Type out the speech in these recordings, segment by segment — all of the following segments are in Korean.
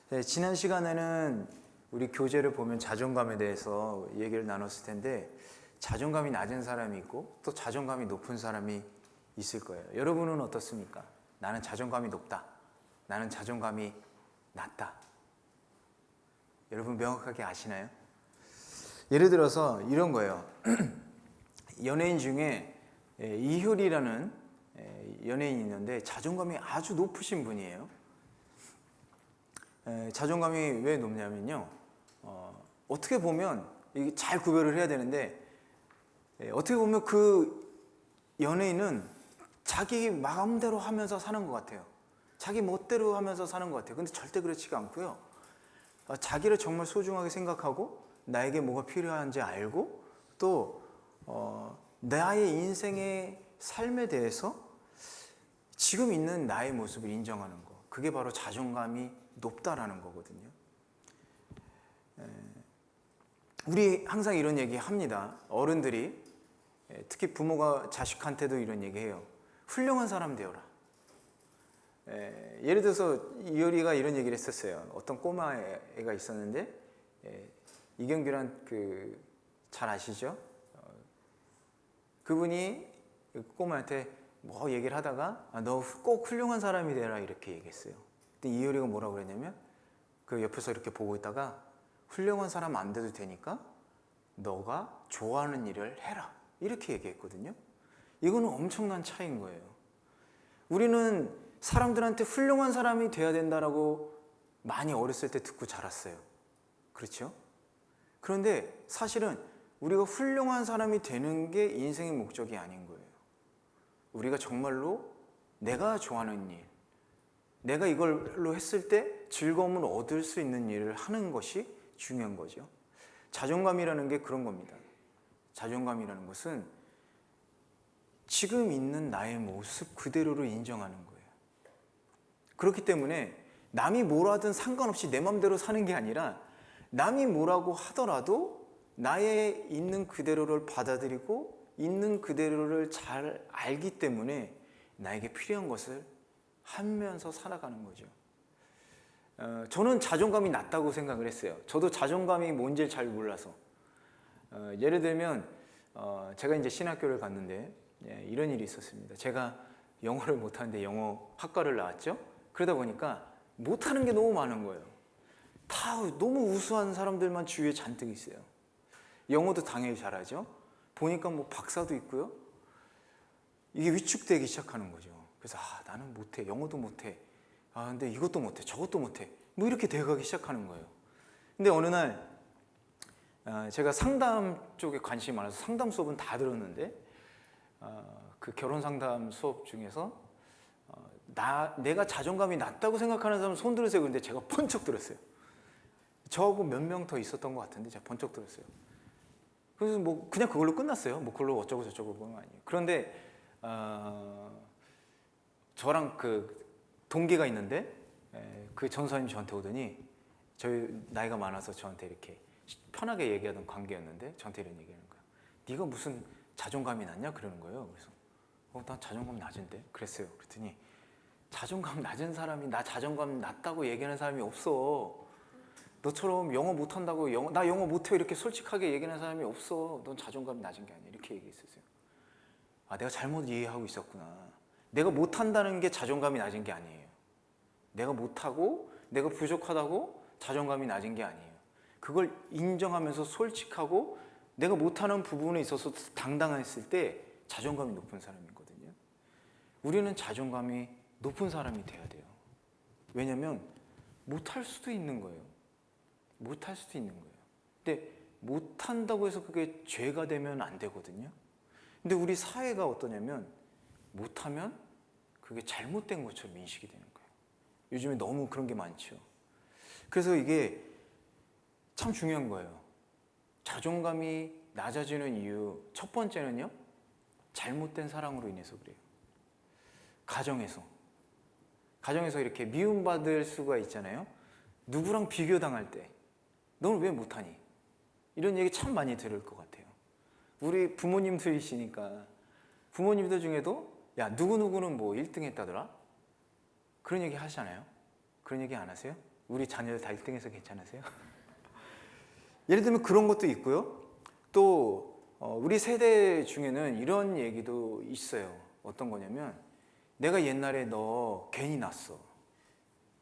네, 지난 시간에는 우리 교재를 보면 자존감에 대해서 얘기를 나눴을 텐데 자존감이 낮은 사람이 있고 또 자존감이 높은 사람이 있을 거예요. 여러분은 어떻습니까? 나는 자존감이 높다. 나는 자존감이 낮다. 여러분 명확하게 아시나요? 예를 들어서 이런 거예요. 연예인 중에 이효리라는 연예인이 있는데 자존감이 아주 높으신 분이에요. 자존감이 왜 높냐면요, 어떻게 보면 이게 잘 구별을 해야 되는데, 어떻게 보면 그 연예인은 자기 마음대로 하면서 사는 것 같아요. 자기 멋대로 하면서 사는 것 같아요. 근데 절대 그렇지가 않고요, 자기를 정말 소중하게 생각하고 나에게 뭐가 필요한지 알고 또 나의 인생의 삶에 대해서 지금 있는 나의 모습을 인정하는 거, 그게 바로 자존감이 높다라는 거거든요. 우리 항상 이런 얘기 합니다. 어른들이, 특히 부모가 자식한테도 이런 얘기 해요. 훌륭한 사람 되어라. 예를 들어서 이효리가 이런 얘기를 했었어요. 어떤 꼬마 애가 있었는데, 이경규란 잘 아시죠? 그분이 그 꼬마한테 뭐 얘기를 하다가 너 꼭 훌륭한 사람이 되라 이렇게 얘기했어요. 근데 이효리가 뭐라고 그랬냐면 그 옆에서 이렇게 보고 있다가 훌륭한 사람 안 돼도 되니까 너가 좋아하는 일을 해라 이렇게 얘기했거든요. 이거는 엄청난 차이인 거예요. 우리는 사람들한테 훌륭한 사람이 돼야 된다라고 많이 어렸을 때 듣고 자랐어요. 그렇죠? 그런데 사실은 우리가 훌륭한 사람이 되는 게 인생의 목적이 아닌 거예요. 우리가 정말로 내가 좋아하는 일, 내가 이걸로 했을 때 즐거움을 얻을 수 있는 일을 하는 것이 중요한 거죠. 자존감이라는 게 그런 겁니다. 자존감이라는 것은 지금 있는 나의 모습 그대로를 인정하는 거예요. 그렇기 때문에 남이 뭐라든 상관없이 내 맘대로 사는 게 아니라 남이 뭐라고 하더라도 나의 있는 그대로를 받아들이고 있는 그대로를 잘 알기 때문에 나에게 필요한 것을 하면서 살아가는 거죠. 저는 자존감이 낮다고 생각을 했어요. 저도 자존감이 뭔지 잘 몰라서. 예를 들면 제가 이제 신학교를 갔는데 이런 일이 있었습니다. 제가 영어를 못하는데 영어 학과를 나왔죠. 그러다 보니까 못하는 게 너무 많은 거예요. 다 너무 우수한 사람들만 주위에 잔뜩 있어요. 영어도 당연히 잘하죠. 보니까 뭐 박사도 있고요. 이게 위축되기 시작하는 거죠. 그래서 나는 못해, 영어도 못해, 근데 이것도 못해, 저것도 못해, 뭐 이렇게 돼가기 시작하는 거예요. 근데 어느 날 제가 상담 쪽에 관심이 많아서 상담 수업은 다 들었는데 그 결혼 상담 수업 중에서 내가 자존감이 낮다고 생각하는 사람 손 들으세요. 그런데 제가 번쩍 들었어요. 저하고 몇 명 더 있었던 것 같은데 제가 번쩍 들었어요. 그래서 뭐 그냥 그걸로 끝났어요. 뭐 그걸로 어쩌고 저쩌고 그런 거 아니에요. 그런데 저랑 그 동기가 있는데 그 전사님이 저한테 오더니 저희 나이가 많아서 저한테 이렇게 편하게 얘기하던 관계였는데 저한테 이런 얘기하는 거예요. 네가 무슨 자존감이 낮냐 그러는 거예요. 그래서 난 자존감 낮은데 그랬어요. 그랬더니 자존감 낮은 사람이 나 자존감 낮다고 얘기하는 사람이 없어. 너처럼 영어 못한다고 나 영어 못해 이렇게 솔직하게 얘기하는 사람이 없어. 넌 자존감이 낮은 게 아니야. 이렇게 얘기했었어요. 내가 잘못 이해하고 있었구나. 내가 못한다는 게 자존감이 낮은 게 아니에요. 내가 못하고 내가 부족하다고 자존감이 낮은 게 아니에요. 그걸 인정하면서 솔직하고 내가 못하는 부분에 있어서 당당했을 때 자존감이 높은 사람이거든요. 우리는 자존감이 높은 사람이 돼야 돼요. 왜냐면 못할 수도 있는 거예요. 못할 수도 있는 거예요. 근데 못한다고 해서 그게 죄가 되면 안 되거든요. 근데 우리 사회가 어떠냐면 못하면 그게 잘못된 것처럼 인식이 되는 거예요. 요즘에 너무 그런 게 많죠. 그래서 이게 참 중요한 거예요. 자존감이 낮아지는 이유 첫 번째는요, 잘못된 사랑으로 인해서 그래요. 가정에서 이렇게 미움받을 수가 있잖아요. 누구랑 비교당할 때 너는 왜 못하니? 이런 얘기 참 많이 들을 것 같아요. 우리 부모님들이시니까 부모님들 중에도 야 누구누구는 뭐 1등 했다더라? 그런 얘기 하시잖아요. 그런 얘기 안 하세요? 우리 자녀들 다 1등해서 괜찮으세요? 예를 들면 그런 것도 있고요. 또 우리 세대 중에는 이런 얘기도 있어요. 어떤 거냐면 내가 옛날에 너 괜히 낳았어.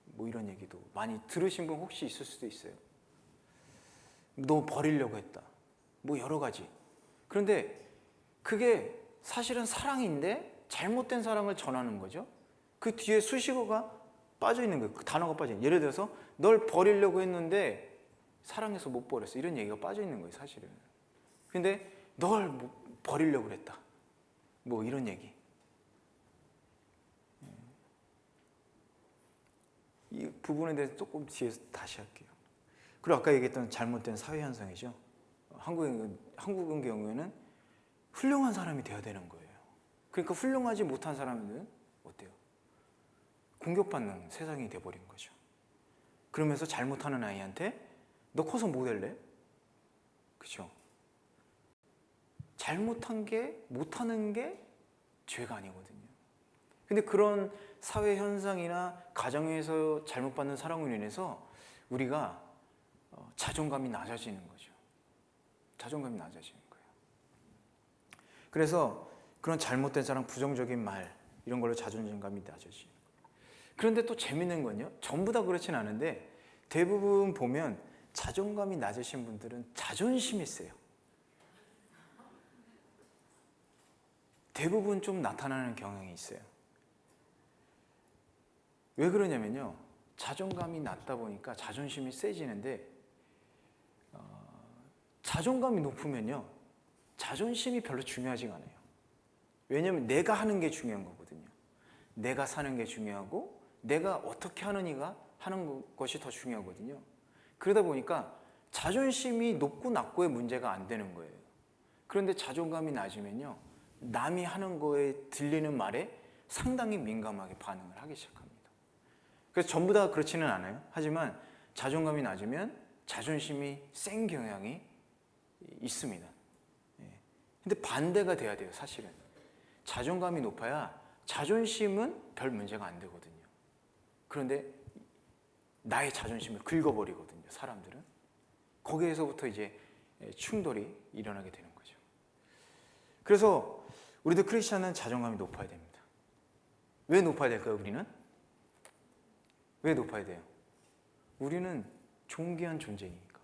뭐 이런 얘기도 많이 들으신 분 혹시 있을 수도 있어요. 너 버리려고 했다. 뭐 여러 가지. 그런데 그게 사실은 사랑인데 잘못된 사랑을 전하는 거죠. 그 뒤에 수식어가 빠져 있는 거예요. 그 단어가 빠져 있는 거예요. 예를 들어서 널 버리려고 했는데 사랑해서 못 버렸어. 이런 얘기가 빠져 있는 거예요, 사실은. 근데 널 버리려고 그랬다. 뭐 이런 얘기. 이 부분에 대해서 조금 뒤에서 다시 할게요. 그리고 아까 얘기했던 잘못된 사회 현상이죠. 한국인 경우에는 훌륭한 사람이 되어야 되는 거예요. 그러니까 훌륭하지 못한 사람은 어때요? 공격받는 세상이 돼버린 거죠. 그러면서 잘못하는 아이한테 너 커서 뭐 될래? 그렇죠? 잘못한 게 못하는 게 죄가 아니거든요. 근데 그런 사회 현상이나 가정에서 잘못받는 사랑으로 인해서 우리가 자존감이 낮아지는 거죠. 자존감이 낮아지는 거예요. 그래서 그런 잘못된 사랑, 부정적인 말 이런 걸로 자존감이 낮아지는 거예요. 그런데 또 재밌는 건요. 전부 다 그렇진 않은데 대부분 보면 자존감이 낮으신 분들은 자존심이 세요. 대부분 좀 나타나는 경향이 있어요. 왜 그러냐면요. 자존감이 낮다 보니까 자존심이 세지는데 자존감이 높으면요. 자존심이 별로 중요하지가 않아요. 왜냐하면 내가 하는 게 중요한 거거든요. 내가 사는 게 중요하고 내가 어떻게 하느니가 하는 것이 더 중요하거든요. 그러다 보니까 자존심이 높고 낮고의 문제가 안 되는 거예요. 그런데 자존감이 낮으면요. 남이 하는 거에 들리는 말에 상당히 민감하게 반응을 하기 시작합니다. 그래서 전부 다 그렇지는 않아요. 하지만 자존감이 낮으면 자존심이 센 경향이 있습니다. 근데 반대가 돼야 돼요, 사실은. 자존감이 높아야 자존심은 별 문제가 안 되거든요. 그런데 나의 자존심을 긁어버리거든요, 사람들은. 거기에서부터 이제 충돌이 일어나게 되는 거죠. 그래서 우리도 크리스찬은 자존감이 높아야 됩니다. 왜 높아야 될까요, 우리는? 왜 높아야 돼요? 우리는 존귀한 존재니까.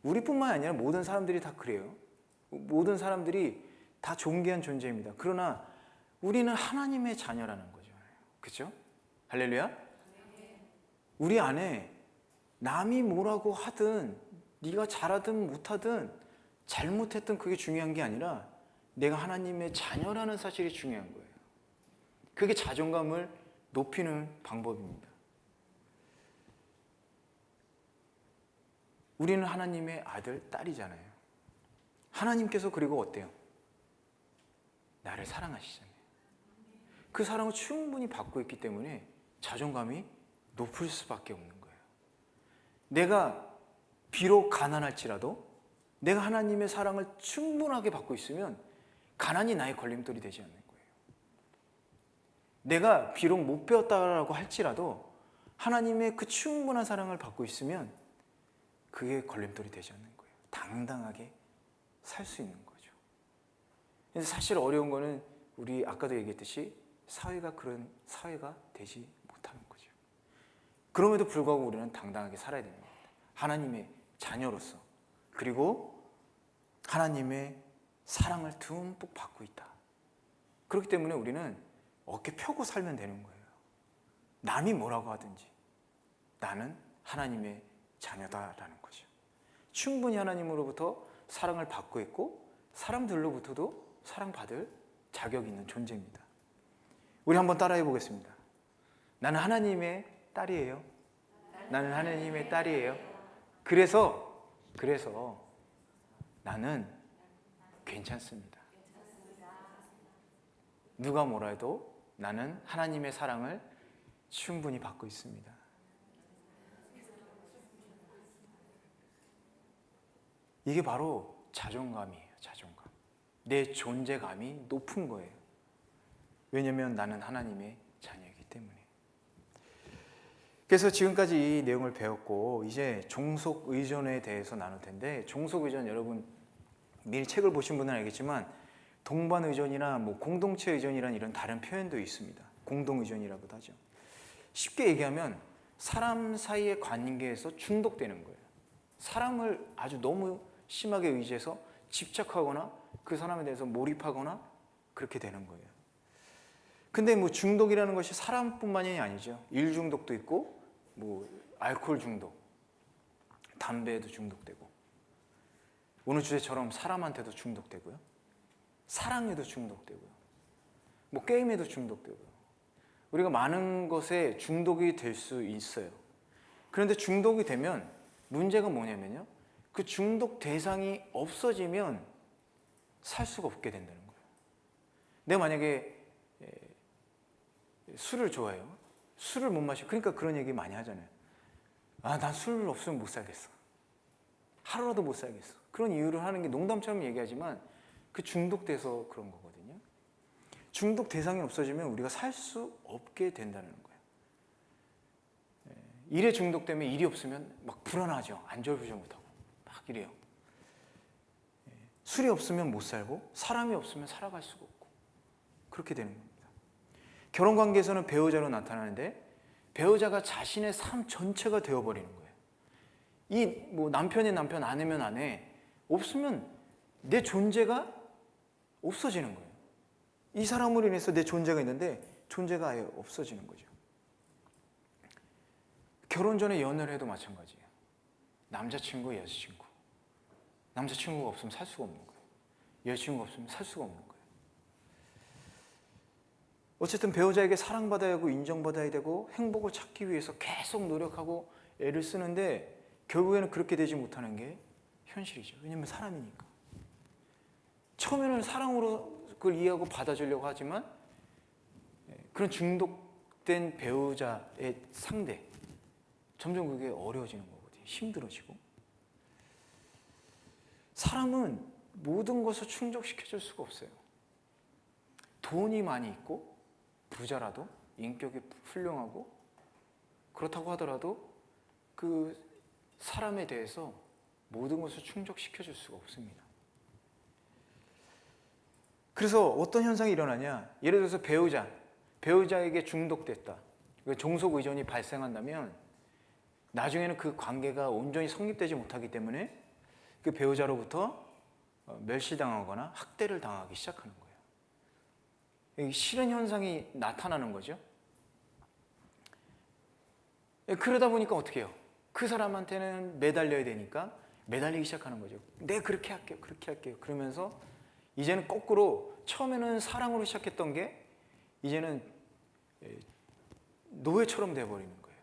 우리뿐만 아니라 모든 사람들이 다 그래요. 모든 사람들이 다 존귀한 존재입니다. 그러나 우리는 하나님의 자녀라는 거죠. 그렇죠? 할렐루야? 우리 안에 남이 뭐라고 하든 네가 잘하든 못하든 잘못했든 그게 중요한 게 아니라 내가 하나님의 자녀라는 사실이 중요한 거예요. 그게 자존감을 높이는 방법입니다. 우리는 하나님의 아들, 딸이잖아요. 하나님께서 그리고 어때요? 나를 사랑하시잖아요. 그 사랑을 충분히 받고 있기 때문에 자존감이 높을 수밖에 없는 거예요. 내가 비록 가난할지라도 내가 하나님의 사랑을 충분하게 받고 있으면 가난이 나의 걸림돌이 되지 않는 거예요. 내가 비록 못 배웠다고 할지라도 하나님의 그 충분한 사랑을 받고 있으면 그게 걸림돌이 되지 않는 거예요. 당당하게 살 수 있는 거죠. 근데 사실 어려운 거는 우리 아까도 얘기했듯이 사회가 그런 사회가 되지 못하는 거죠. 그럼에도 불구하고 우리는 당당하게 살아야 됩니다. 하나님의 자녀로서. 그리고 하나님의 사랑을 듬뿍 받고 있다. 그렇기 때문에 우리는 어깨 펴고 살면 되는 거예요. 남이 뭐라고 하든지 나는 하나님의 자녀다라는 거죠. 충분히 하나님으로부터 사랑을 받고 있고 사람들로부터도 사랑받을 자격이 있는 존재입니다. 우리 한번 따라해 보겠습니다. 나는 하나님의 딸이에요. 나는 하나님의 딸이에요. 그래서 나는 괜찮습니다. 누가 뭐라 해도 나는 하나님의 사랑을 충분히 받고 있습니다. 이게 바로 자존감이에요. 자존감. 내 존재감이 높은 거예요. 왜냐하면 나는 하나님의 자녀이기 때문에. 그래서 지금까지 이 내용을 배웠고 이제 종속 의존에 대해서 나눌 텐데, 종속 의존 여러분 미리 책을 보신 분은 알겠지만 동반 의존이나 뭐 공동체 의존이라는 이런 다른 표현도 있습니다. 공동 의존이라고도 하죠. 쉽게 얘기하면 사람 사이의 관계에서 중독되는 거예요. 사람을 아주 너무 심하게 의지해서 집착하거나 그 사람에 대해서 몰입하거나 그렇게 되는 거예요. 근데 뭐 중독이라는 것이 사람뿐만이 아니죠. 일 중독도 있고 뭐 알코올 중독, 담배에도 중독되고, 오늘 주제처럼 사람한테도 중독되고요. 사랑에도 중독되고요. 뭐 게임에도 중독되고요. 우리가 많은 것에 중독이 될 수 있어요. 그런데 중독이 되면 문제가 뭐냐면요, 그 중독 대상이 없어지면 살 수가 없게 된다는 거예요. 내가 만약에 술을 좋아해요. 술을 못 마셔. 그러니까 그런 얘기 많이 하잖아요. 아, 난 술 없으면 못 살겠어. 하루라도 못 살겠어. 그런 이유를 하는 게 농담처럼 얘기하지만 그 중독돼서 그런 거거든요. 중독 대상이 없어지면 우리가 살 수 없게 된다는 거예요. 일에 중독되면 일이 없으면 막 불안하죠. 안절부절 못하고 막 이래요. 술이 없으면 못 살고 사람이 없으면 살아갈 수가 없고 그렇게 되는 겁니다. 결혼관계에서는 배우자로 나타나는데 배우자가 자신의 삶 전체가 되어버리는 거예요. 이 뭐 남편이 남편, 아내면 아내, 없으면 내 존재가 없어지는 거예요. 이 사람으로 인해서 내 존재가 있는데 존재가 아예 없어지는 거죠. 결혼 전에 연애를 해도 마찬가지예요. 남자친구, 여자친구. 남자친구가 없으면 살 수가 없는 거예요. 여자친구가 없으면 살 수가 없는 거예요. 어쨌든 배우자에게 사랑받아야 하고 인정받아야 되고 행복을 찾기 위해서 계속 노력하고 애를 쓰는데 결국에는 그렇게 되지 못하는 게 현실이죠. 왜냐하면 사람이니까. 처음에는 사랑으로 그걸 이해하고 받아주려고 하지만 그런 중독된 배우자의 상대, 점점 그게 어려워지는 거거든요. 힘들어지고. 사람은 모든 것을 충족시켜줄 수가 없어요. 돈이 많이 있고 부자라도 인격이 훌륭하고 그렇다고 하더라도 그 사람에 대해서 모든 것을 충족시켜줄 수가 없습니다. 그래서 어떤 현상이 일어나냐, 예를 들어서 배우자에게 중독됐다, 종속 의존이 발생한다면 나중에는 그 관계가 온전히 성립되지 못하기 때문에 그 배우자로부터 멸시당하거나 학대를 당하기 시작하는 거예요. 싫은 현상이 나타나는 거죠. 그러다 보니까 어떻게 해요? 그 사람한테는 매달려야 되니까 매달리기 시작하는 거죠. 내가 그렇게 할게요, 그렇게 할게요. 그러면서 이제는 거꾸로 처음에는 사랑으로 시작했던 게 이제는 노예처럼 돼버리는 거예요.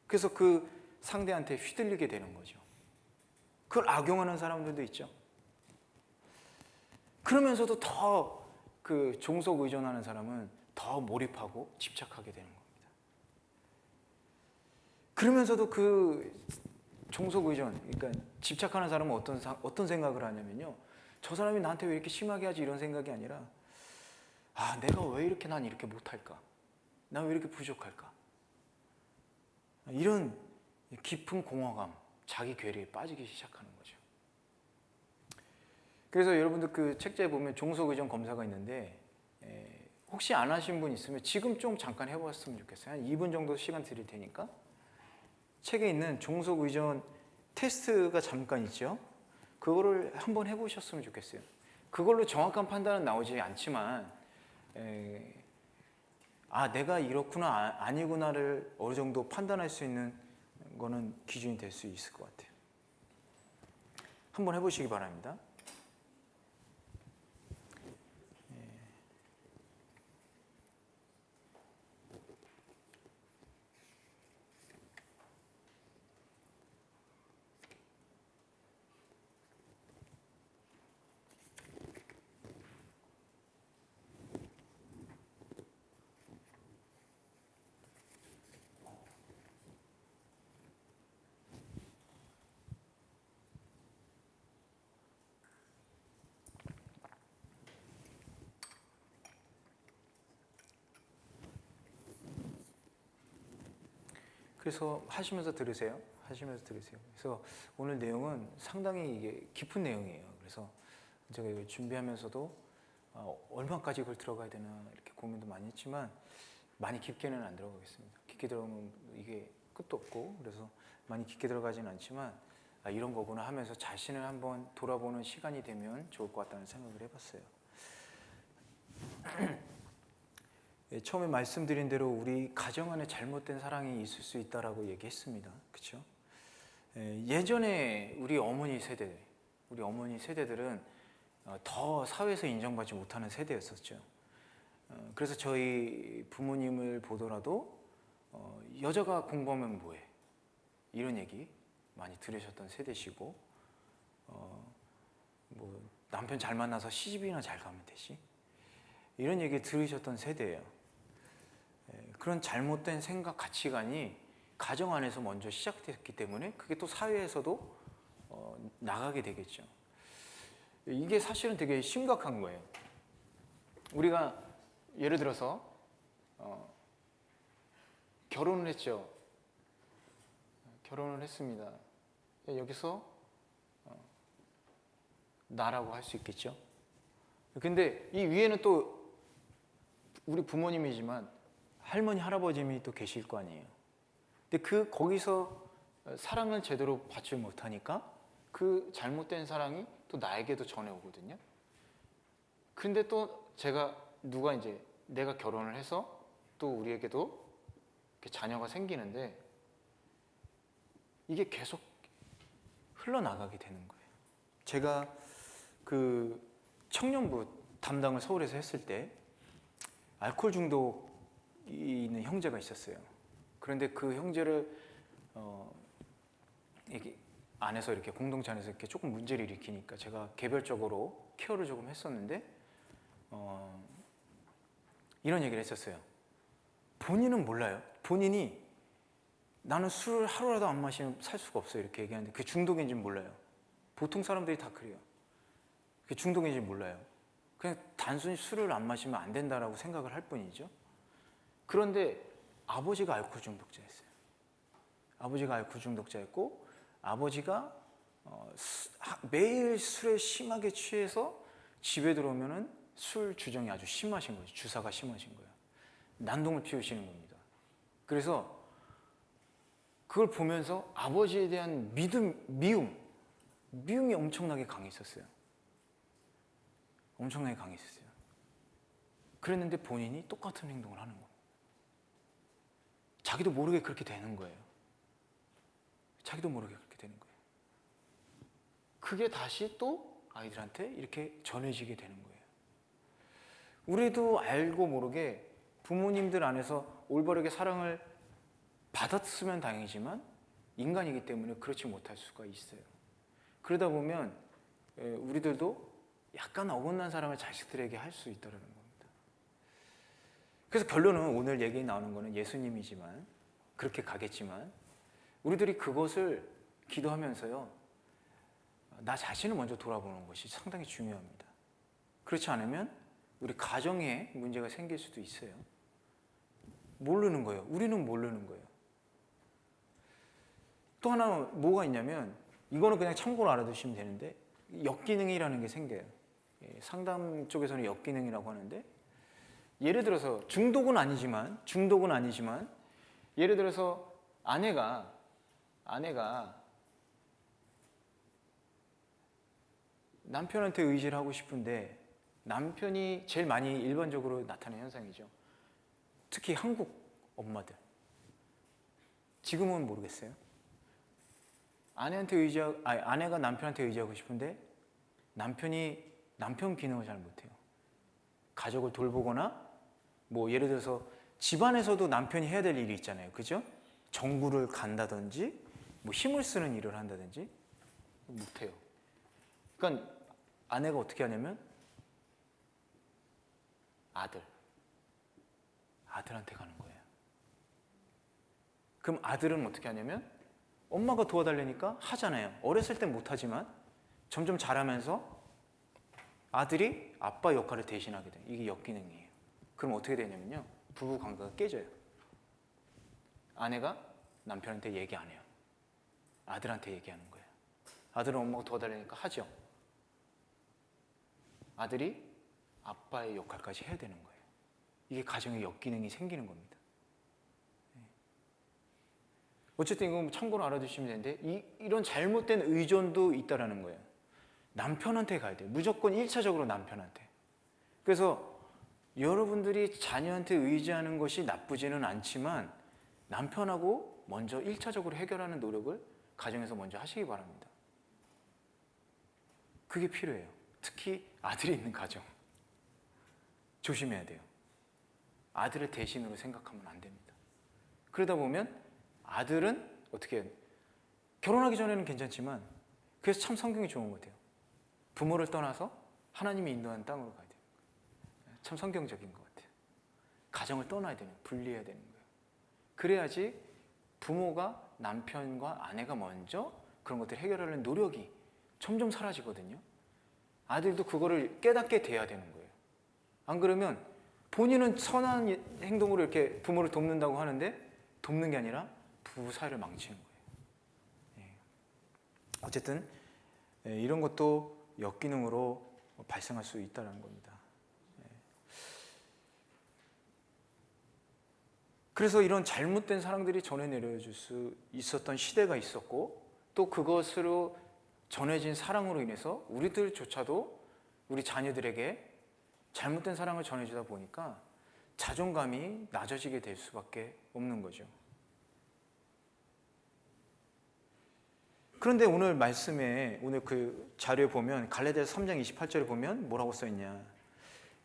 그래서 그 상대한테 휘둘리게 되는 거죠. 그걸 악용하는 사람들도 있죠. 그러면서도 더 그 종속 의존하는 사람은 더 몰입하고 집착하게 되는 겁니다. 그러면서도 그 종속 의존, 그러니까 집착하는 사람은 어떤 생각을 하냐면요, 저 사람이 나한테 왜 이렇게 심하게 하지, 이런 생각이 아니라 아, 내가 왜 이렇게 난 이렇게 못할까? 난 왜 이렇게 부족할까? 이런 깊은 공허감, 자기 괴리에 빠지기 시작하는 거죠. 그래서 여러분들 그 책자에 보면 종속 의존 검사가 있는데 혹시 안 하신 분 있으면 지금 좀 잠깐 해봤으면 좋겠어요. 한 2분 정도 시간 드릴 테니까. 책에 있는 종속 의존 테스트가 잠깐 있죠. 그거를 한번 해보셨으면 좋겠어요. 그걸로 정확한 판단은 나오지 않지만 아, 내가 이렇구나 아니구나를 어느 정도 판단할 수 있는 거는 기준이 될 수 있을 것 같아요. 한번 해보시기 바랍니다. 그래서 하시면서 들으세요. 하시면서 들으세요. 그래서 오늘 내용은 상당히 이게 깊은 내용이에요. 그래서 제가 이걸 준비하면서도 얼마까지 이걸 들어가야 되나 이렇게 고민도 많이 했지만 많이 깊게는 안 들어가겠습니다. 깊게 들어가면 이게 끝도 없고 그래서 많이 깊게 들어가지는 않지만 이런 거구나 하면서 자신을 한번 돌아보는 시간이 되면 좋을 것 같다는 생각을 해봤어요. 처음에 말씀드린 대로 우리 가정 안에 잘못된 사랑이 있을 수 있다라고 얘기했습니다. 그렇죠? 예전에 우리 어머니 세대들은 더 사회에서 인정받지 못하는 세대였었죠. 그래서 저희 부모님을 보더라도 여자가 공부하면 뭐해? 이런 얘기 많이 들으셨던 세대시고 뭐 남편 잘 만나서 시집이나 잘 가면 되지 이런 얘기 들으셨던 세대예요. 그런 잘못된 생각 가치관이 가정 안에서 먼저 시작됐기 때문에 그게 또 사회에서도 나가게 되겠죠. 이게 사실은 되게 심각한 거예요. 우리가 예를 들어서 결혼을 했죠. 결혼을 했습니다. 여기서 나라고 할 수 있겠죠. 근데 이 위에는 또 우리 부모님이지만 할머니, 할아버님이 또 계실 거 아니에요. 근데 거기서 사랑을 제대로 받지 못하니까 그 잘못된 사랑이 또 나에게도 전해오거든요. 근데 또 누가 이제 내가 결혼을 해서 또 우리에게도 이렇게 자녀가 생기는데 이게 계속 흘러나가게 되는 거예요. 제가 그 청년부 담당을 서울에서 했을 때 알코올 중독이 있는 형제가 있었어요. 그런데 그 형제를 이게 안에서 이렇게 공동체 안에서 이렇게 조금 문제를 일으키니까 제가 개별적으로 케어를 조금 했었는데 이런 얘기를 했었어요. 본인은 몰라요. 본인이 나는 술을 하루라도 안 마시면 살 수가 없어요. 이렇게 얘기하는데 그게 중독인지는 몰라요. 보통 사람들이 다 그래요. 그게 중독인지는 몰라요. 그냥 단순히 술을 안 마시면 안 된다라고 생각을 할 뿐이죠. 그런데 아버지가 알코올 중독자였어요. 아버지가 알코올 중독자였고 아버지가 매일 술에 심하게 취해서 집에 들어오면은 술 주정이 아주 심하신 거죠. 주사가 심하신 거예요. 난동을 피우시는 겁니다. 그래서 그걸 보면서 아버지에 대한 미움이 엄청나게 강했었어요. 엄청나게 강했었어요. 그랬는데 본인이 똑같은 행동을 하는 거예요. 자기도 모르게 그렇게 되는 거예요. 자기도 모르게 그렇게 되는 거예요. 그게 다시 또 아이들한테 이렇게 전해지게 되는 거예요. 우리도 알고 모르게 부모님들 안에서 올바르게 사랑을 받았으면 다행이지만 인간이기 때문에 그렇지 못할 수가 있어요. 그러다 보면 우리들도 약간 어긋난 사랑을 자식들에게 할 수 있다는 겁니다. 그래서 결론은 오늘 얘기 나오는 거는 예수님이지만 그렇게 가겠지만 우리들이 그것을 기도하면서요 나 자신을 먼저 돌아보는 것이 상당히 중요합니다. 그렇지 않으면 우리 가정에 문제가 생길 수도 있어요. 모르는 거예요. 우리는 모르는 거예요. 또 하나 뭐가 있냐면 이거는 그냥 참고로 알아두시면 되는데 역기능이라는 게 생겨요. 상담 쪽에서는 역기능이라고 하는데 예를 들어서 중독은 아니지만 예를 들어서 아내가 남편한테 의지를 하고 싶은데 남편이 제일 많이 일반적으로 나타나는 현상이죠. 특히 한국 엄마들. 지금은 모르겠어요. 아내가 남편한테 의지하고 싶은데 남편이 남편 기능을 잘 못해요. 가족을 돌보거나 뭐 예를 들어서 집안에서도 남편이 해야 될 일이 있잖아요. 그죠? 정부를 간다든지 뭐 힘을 쓰는 일을 한다든지 못해요. 그러니까 아내가 어떻게 하냐면 아들한테 가는 거예요. 그럼 아들은 어떻게 하냐면 엄마가 도와달라니까 하잖아요. 어렸을 땐 못하지만 점점 자라면서 아들이 아빠 역할을 대신하게 돼요. 이게 역기능이에요. 그럼 어떻게 되냐면요. 부부 관계가 깨져요. 아내가 남편한테 얘기 안 해요. 아들한테 얘기하는 거예요. 아들은 엄마가 도와달라니까 하죠. 아들이 아빠의 역할까지 해야 되는 거예요. 이게 가정의 역기능이 생기는 겁니다. 어쨌든 이건 참고로 알아두시면 되는데 이런 잘못된 의존도 있다라는 거예요. 남편한테 가야 돼요. 무조건 1차적으로 남편한테. 그래서 여러분들이 자녀한테 의지하는 것이 나쁘지는 않지만 남편하고 먼저 1차적으로 해결하는 노력을 가정에서 먼저 하시기 바랍니다. 그게 필요해요. 특히 아들이 있는 가정. 조심해야 돼요. 아들을 대신으로 생각하면 안 됩니다. 그러다 보면 아들은 어떻게 해요? 결혼하기 전에는 괜찮지만 그래서 참 성경이 좋은 것 같아요. 부모를 떠나서 하나님이 인도하는 땅으로 가야 돼요. 참 성경적인 것 같아요. 가정을 떠나야 되는, 분리해야 되는 거예요. 그래야지 부모가 남편과 아내가 먼저 그런 것들을 해결하려는 노력이 점점 사라지거든요. 아들도 그거를 깨닫게 돼야 되는 거예요. 안 그러면 본인은 선한 행동으로 이렇게 부모를 돕는다고 하는데 돕는 게 아니라 부부 사이를 망치는 거예요. 어쨌든 이런 것도 역기능으로 발생할 수 있다는 겁니다. 그래서 이런 잘못된 사랑들이 전해 내려줄 수 있었던 시대가 있었고 또 그것으로 전해진 사랑으로 인해서 우리들조차도 우리 자녀들에게 잘못된 사랑을 전해주다 보니까 자존감이 낮아지게 될 수밖에 없는 거죠. 그런데 오늘 말씀에 오늘 그 자료에 보면 갈라디아서 3장 28절에 보면 뭐라고 써 있냐?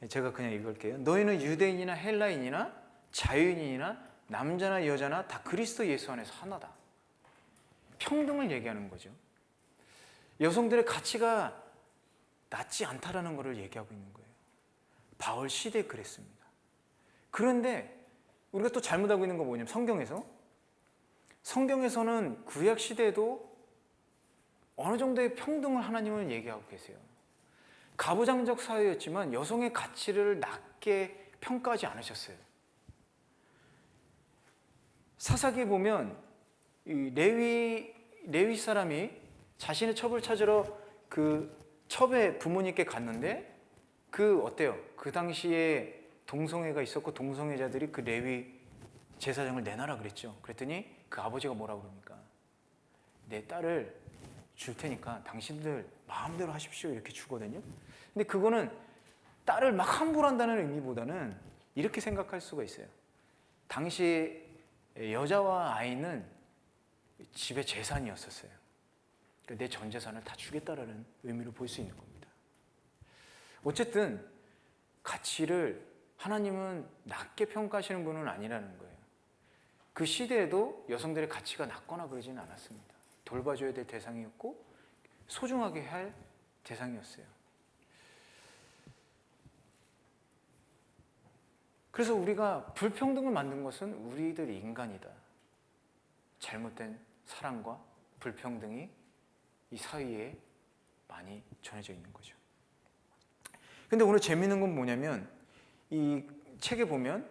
제가 그냥 읽을게요. 너희는 유대인이나 헬라인이나 자유인이나 남자나 여자나 다 그리스도 예수 안에서 하나다. 평등을 얘기하는 거죠. 여성들의 가치가 낮지 않다라는 것을 얘기하고 있는 거예요. 바울 시대에 그랬습니다. 그런데 우리가 또 잘못하고 있는 건 뭐냐면 성경에서는 구약 시대에도 어느 정도의 평등을 하나님은 얘기하고 계세요. 가부장적 사회였지만 여성의 가치를 낮게 평가하지 않으셨어요. 사사기에 보면 이 레위 사람이 자신의 첩을 찾으러 그 첩의 부모님께 갔는데 어때요? 그 당시에 동성애가 있었고 동성애자들이 그 레위 제사장을 내놔라 그랬죠. 그랬더니 그 아버지가 뭐라고 그럽니까? 내 딸을 줄 테니까 당신들 마음대로 하십시오 이렇게 주거든요. 근데 그거는 딸을 막 함부로 한다는 의미보다는 이렇게 생각할 수가 있어요. 당시 여자와 아이는 집의 재산이었었어요. 그러니까 내 전 재산을 다 주겠다라는 의미로 볼 수 있는 겁니다. 어쨌든 가치를 하나님은 낮게 평가하시는 분은 아니라는 거예요. 그 시대에도 여성들의 가치가 낮거나 그러지는 않았습니다. 돌봐줘야 될 대상이었고 소중하게 할 대상이었어요. 그래서 우리가 불평등을 만든 것은 우리들 인간이다. 잘못된 사랑과 불평등이 이 사회에 많이 전해져 있는 거죠. 근데 오늘 재미있는 건 뭐냐면 이 책에 보면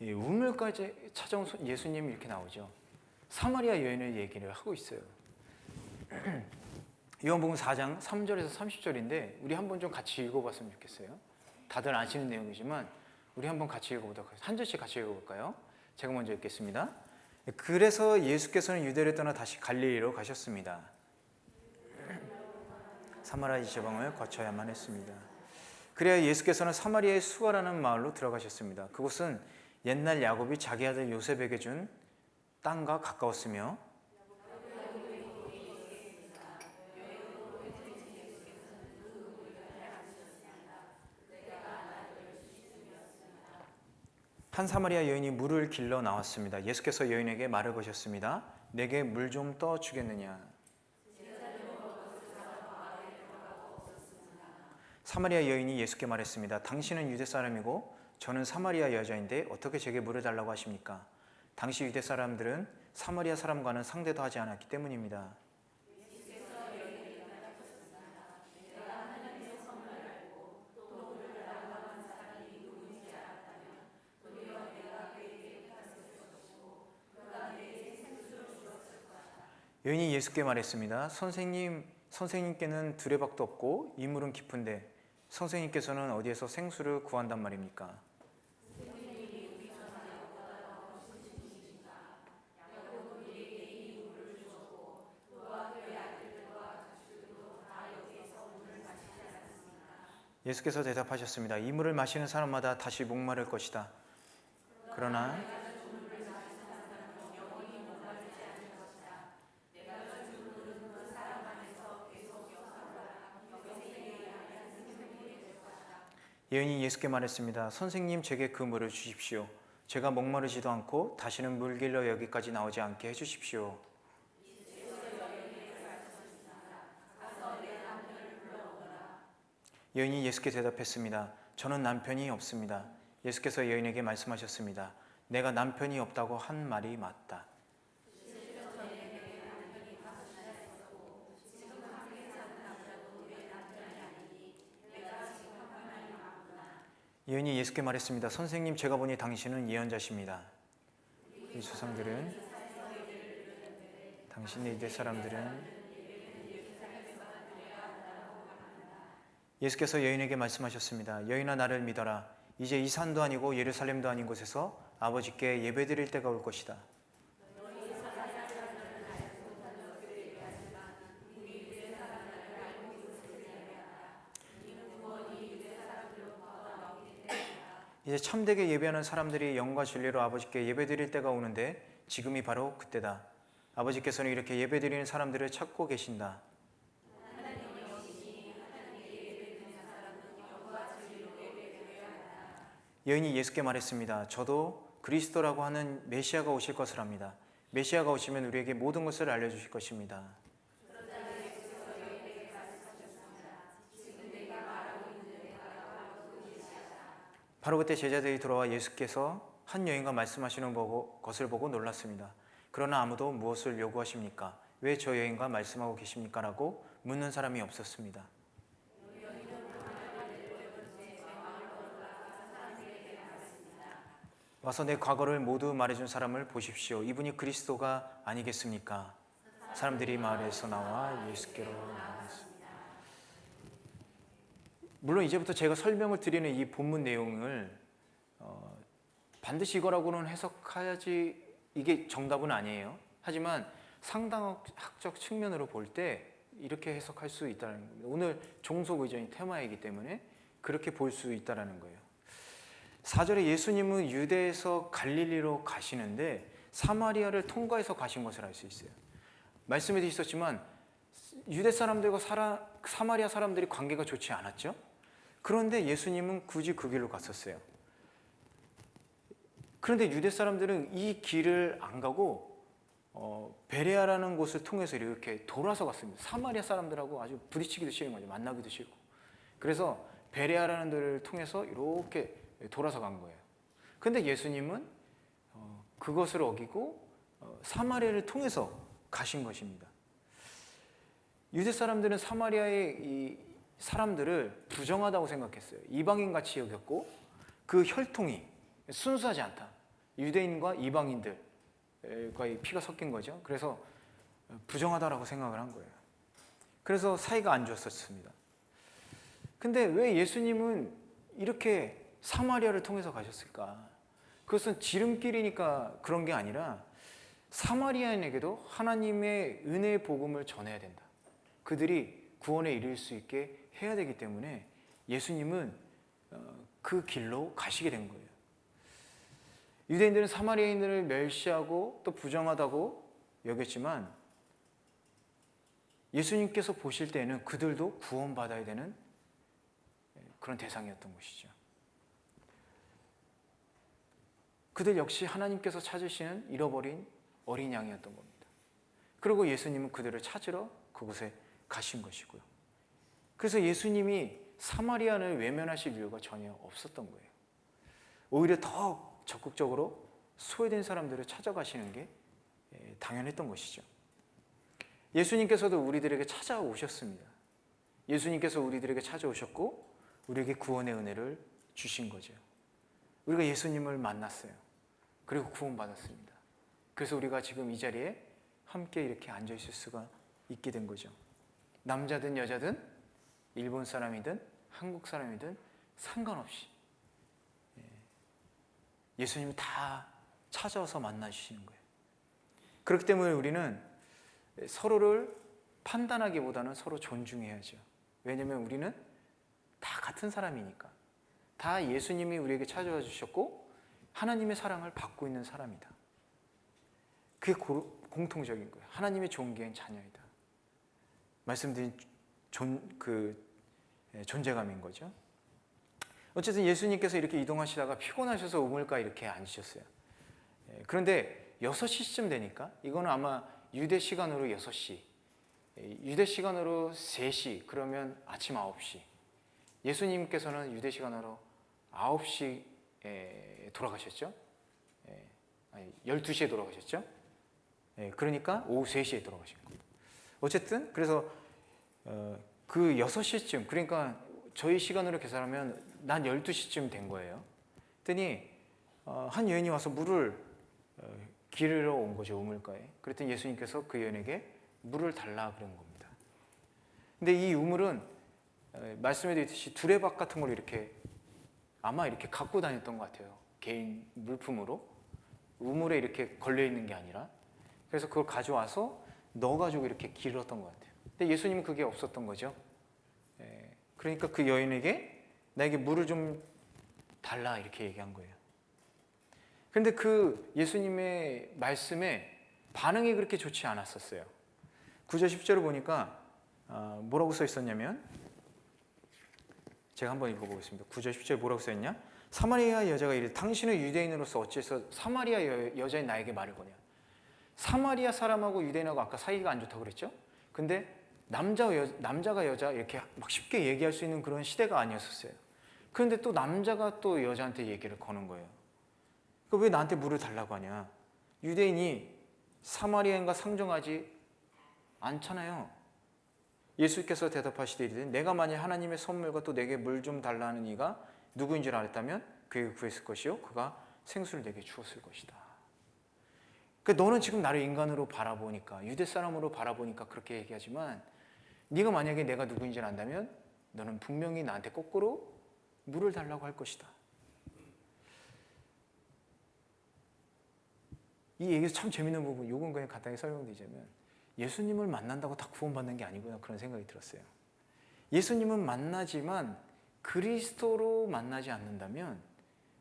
우물가에 찾아온 예수님이 이렇게 나오죠. 사마리아 여인의 얘기를 하고 있어요. 요한복음 4장 3절에서 30절인데 우리 한번 좀 같이 읽어봤으면 좋겠어요. 다들 아시는 내용이지만 우리 한번 같이 읽어보도록 하겠습니다. 한 절씩 같이 읽어볼까요? 제가 먼저 읽겠습니다. 그래서 예수께서는 유대를 떠나 다시 갈릴리로 가셨습니다. 사마리아 지방을 거쳐야만 했습니다. 그래야 예수께서는 사마리아의 수가라는 마을로 들어가셨습니다. 그곳은 옛날 야곱이 자기 아들 요셉에게 준 땅과 가까웠으며 한 사마리아 여인이 물을 길러 나왔습니다. 예수께서 여인에게 말을 거셨습니다. 내게 물 좀 떠 주겠느냐? 사마리아 여인이 예수께 말했습니다. 당신은 유대 사람이고 저는 사마리아 여자인데 어떻게 제게 물을 달라고 하십니까? 당시 유대 사람들은 사마리아 사람과는 상대도 하지 않았기 때문입니다. 여인이 예수께 말했습니다. 선생님께는 두레박도 없고 이물은 깊은데 선생님께서는 어디에서 생수를 구한단 말입니까? 예수께서 대답하셨습니다. 이 물을 마시는 사람마다 다시 목마를 것이다. 그러나 여인이 예수께 말했습니다. 선생님, 제게 그 물을 주십시오. 제가 목마르지도 않고 다시는 물길로 여기까지 나오지 않게 해주십시오. 여인이 예수께 대답했습니다. 저는 남편이 없습니다. 예수께서 여인에게 말씀하셨습니다. 내가 남편이 없다고 한 말이 맞다. 여인이 예수께 말했습니다. 선생님, 제가 보니 당신은 예언자십니다. 이 조상들은 당신의 이대 사람들은 예수께서 여인에게 말씀하셨습니다. 여인아, 나를 믿어라. 이제 이 산도 아니고 예루살렘도 아닌 곳에서 아버지께 예배드릴 때가 올 것이다. 이제 참되게 예배하는 사람들이 영과 진리로 아버지께 예배드릴 때가 오는데 지금이 바로 그때다. 아버지께서는 이렇게 예배드리는 사람들을 찾고 계신다. 여인이 예수께 말했습니다. 저도 그리스도라고 하는 메시아가 오실 것을 압니다. 메시아가 오시면 우리에게 모든 것을 알려주실 것입니다. 바로 그때 제자들이 돌아와 예수께서 한 여인과 말씀하시는 것을 보고 놀랐습니다. 그러나 아무도 무엇을 요구하십니까? 왜 저 여인과 말씀하고 계십니까? 라고 묻는 사람이 없었습니다. 와서 내 과거를 모두 말해준 사람을 보십시오. 이분이 그리스도가 아니겠습니까? 사람들이 마을에서 나와 예수께로 나왔습니다. 물론 이제부터 제가 설명을 드리는 이 본문 내용을 반드시 이거라고는 해석해야지 이게 정답은 아니에요. 하지만 상당학적 측면으로 볼 때 이렇게 해석할 수 있다는 겁니다. 오늘 종속의전이 테마이기 때문에 그렇게 볼 수 있다는 거예요. 4절에 예수님은 유대에서 갈릴리로 가시는데 사마리아를 통과해서 가신 것을 알 수 있어요. 말씀에도 있었지만 유대 사람들과 사마리아 사람들이 관계가 좋지 않았죠. 그런데 예수님은 굳이 그 길로 갔었어요. 그런데 유대 사람들은 이 길을 안 가고 베레아라는 곳을 통해서 이렇게 돌아서 갔습니다. 사마리아 사람들하고 아주 부딪히기도 싫은 거죠. 만나기도 싫고. 그래서 베레아라는 데를 통해서 이렇게 돌아서 간 거예요. 근데 예수님은 그것을 어기고 사마리아를 통해서 가신 것입니다. 유대 사람들은 사마리아의 이 사람들을 부정하다고 생각했어요. 이방인같이 여겼고 그 혈통이 순수하지 않다. 유대인과 이방인들과의 피가 섞인 거죠. 그래서 부정하다라고 생각을 한 거예요. 그래서 사이가 안 좋았었습니다. 근데 왜 예수님은 이렇게 사마리아를 통해서 가셨을까? 그것은 지름길이니까 그런 게 아니라 사마리아인에게도 하나님의 은혜의 복음을 전해야 된다. 그들이 구원에 이를 수 있게 해야 되기 때문에 예수님은 그 길로 가시게 된 거예요. 유대인들은 사마리아인들을 멸시하고 또 부정하다고 여겼지만 예수님께서 보실 때에는 그들도 구원받아야 되는 그런 대상이었던 것이죠. 그들 역시 하나님께서 찾으시는 잃어버린 어린 양이었던 겁니다. 그리고 예수님은 그들을 찾으러 그곳에 가신 것이고요. 그래서 예수님이 사마리아를 외면하실 이유가 전혀 없었던 거예요. 오히려 더 적극적으로 소외된 사람들을 찾아가시는 게 당연했던 것이죠. 예수님께서도 우리들에게 찾아오셨습니다. 예수님께서 우리들에게 찾아오셨고 우리에게 구원의 은혜를 주신 거죠. 우리가 예수님을 만났어요. 그리고 구원받았습니다. 그래서 우리가 지금 이 자리에 함께 이렇게 앉아 있을 수가 있게 된 거죠. 남자든 여자든 일본 사람이든 한국 사람이든 상관없이 예수님이 다 찾아와서 만나 주시는 거예요. 그렇기 때문에 우리는 서로를 판단하기보다는 서로 존중해야죠. 왜냐하면 우리는 다 같은 사람이니까. 다 예수님이 우리에게 찾아와 주셨고 하나님의 사랑을 받고 있는 사람이다. 그게 공통적인 거예요. 하나님의 존귀한 자녀이다. 말씀드린 존재감인 거죠. 어쨌든 예수님께서 이렇게 이동하시다가 피곤하셔서 우물가에 이렇게 앉으셨어요. 그런데 6시쯤 되니까, 이거는 아마 유대 시간으로 6시, 유대 시간으로 3시, 그러면 아침 9시. 예수님께서는 유대 시간으로 9시에 돌아가셨죠. 12시에 돌아가셨죠. 그러니까 오후 3시에 돌아가신 겁니다. 어쨌든 그래서 그 6시쯤, 그러니까 저희 시간으로 계산하면 난 12시쯤 된 거예요. 그랬더니 한 여인이 와서 물을 기르러 온 거죠, 우물가에. 그랬더니 예수님께서 그 여인에게 물을 달라 그런 겁니다. 근데 이 우물은 말씀해 드렸듯이 두레박 같은 걸 이렇게 아마 이렇게 갖고 다녔던 것 같아요. 개인 물품으로. 우물에 이렇게 걸려 있는 게 아니라. 그래서 그걸 가져와서 넣어가지고 이렇게 기르었던 것 같아요. 근데 예수님은 그게 없었던 거죠. 그러니까 그 여인에게 나에게 물을 좀 달라 이렇게 얘기한 거예요. 그런데 그 예수님의 말씀에 반응이 그렇게 좋지 않았었어요. 9절 10절을 보니까 뭐라고 써 있었냐면, 제가 한번 읽어보겠습니다. 9절 10절에 뭐라고 써 있냐? 사마리아 여자가 이르되 당신은 유대인으로서 어찌해서 사마리아 여자인 나에게 말을 거냐? 사마리아 사람하고 유대인하고 아까 사이가 안 좋다고 그랬죠? 근데 남자가 여자 이렇게 막 쉽게 얘기할 수 있는 그런 시대가 아니었었어요. 그런데 또 남자가 또 여자한테 얘기를 거는 거예요. 왜 나한테 물을 달라고 하냐? 유대인이 사마리아인과 상종하지 않잖아요. 예수께서 대답하시되 이르되 내가 만일 하나님의 선물과 또 내게 물 좀 달라는 이가 누구인 줄 알았다면 그에게 구했을 것이요 그가 생수를 내게 주었을 것이다. 그러니까 너는 지금 나를 인간으로 바라보니까, 유대 사람으로 바라보니까 그렇게 얘기하지만, 네가 만약에 내가 누구인지 안다면 너는 분명히 나한테 거꾸로 물을 달라고 할 것이다. 이 얘기에서 참 재밌는 부분, 이건 그냥 간단히 설명드리자면, 예수님을 만난다고 다 구원받는 게 아니구나 그런 생각이 들었어요. 예수님은 만나지만 그리스도로 만나지 않는다면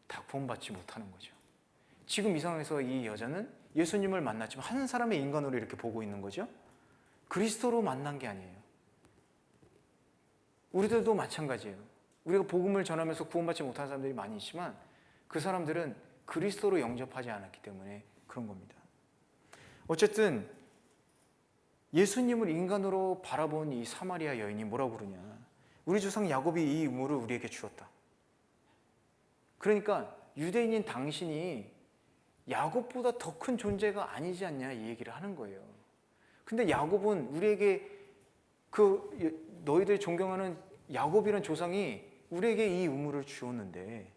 다 구원받지 못하는 거죠. 지금 이 상황에서 이 여자는 예수님을 만났지만 한 사람의 인간으로 이렇게 보고 있는 거죠. 그리스도로 만난 게 아니에요. 우리들도 마찬가지예요. 우리가 복음을 전하면서 구원받지 못한 사람들이 많이 있지만 그 사람들은 그리스도로 영접하지 않았기 때문에 그런 겁니다. 어쨌든 예수님을 인간으로 바라본 이 사마리아 여인이 뭐라고 그러냐? 우리 조상 야곱이 이 물을 우리에게 주었다. 그러니까 유대인인 당신이 야곱보다 더 큰 존재가 아니지 않냐 이 얘기를 하는 거예요. 근데 야곱은 우리에게 너희들이 존경하는 야곱이라는 조상이 우리에게 이 우물을 주었는데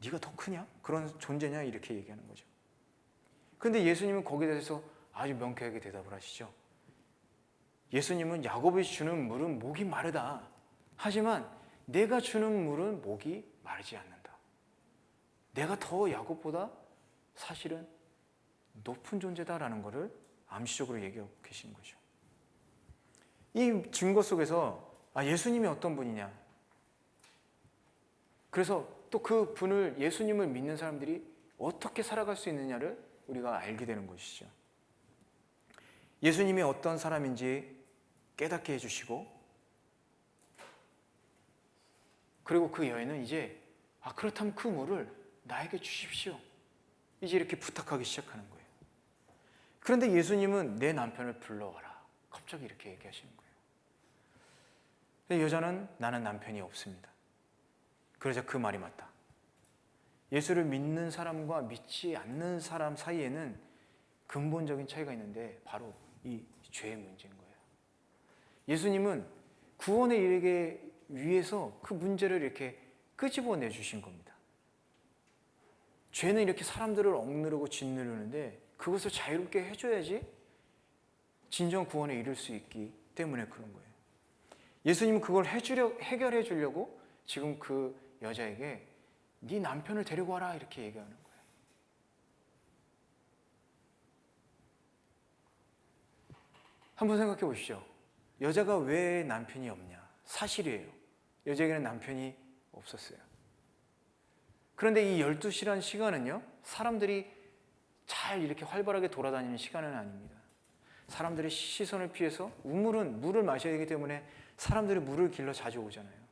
네가 더 크냐? 그런 존재냐? 이렇게 얘기하는 거죠. 근데 예수님은 거기에 대해서 아주 명쾌하게 대답을 하시죠. 예수님은 야곱이 주는 물은 목이 마르다. 하지만 내가 주는 물은 목이 마르지 않는다. 내가 더 야곱보다 사실은 높은 존재다라는 것을 암시적으로 얘기하고 계신 거죠. 이 증거 속에서 예수님이 어떤 분이냐. 그래서 또 그 분을, 예수님을 믿는 사람들이 어떻게 살아갈 수 있느냐를 우리가 알게 되는 것이죠. 예수님이 어떤 사람인지 깨닫게 해주시고, 그리고 그 여인은 이제 그렇다면 그 물을 나에게 주십시오. 이제 이렇게 부탁하기 시작하는 거예요. 그런데 예수님은 내 남편을 불러와라. 갑자기 이렇게 얘기하시는 거예요. 여자는 나는 남편이 없습니다. 그러자 그 말이 맞다. 예수를 믿는 사람과 믿지 않는 사람 사이에는 근본적인 차이가 있는데 바로 이 죄의 문제인 거예요. 예수님은 구원에 이르기 위해서 그 문제를 이렇게 끄집어내 주신 겁니다. 죄는 이렇게 사람들을 억누르고 짓누르는데 그것을 자유롭게 해줘야지 진정 구원에 이를 수 있기 때문에 그런 거예요. 예수님은 그걸 해결해 주려고 지금 그 여자에게 네 남편을 데리고 와라 이렇게 얘기하는 거예요. 한번 생각해 보시죠. 여자가 왜 남편이 없냐? 사실이에요. 여자에게는 남편이 없었어요. 그런데 이 12시라는 시간은요, 사람들이 잘 이렇게 활발하게 돌아다니는 시간은 아닙니다. 사람들의 시선을 피해서 우물은 물을 마셔야 되기 때문에 사람들이 물을 길러 자주 오잖아요.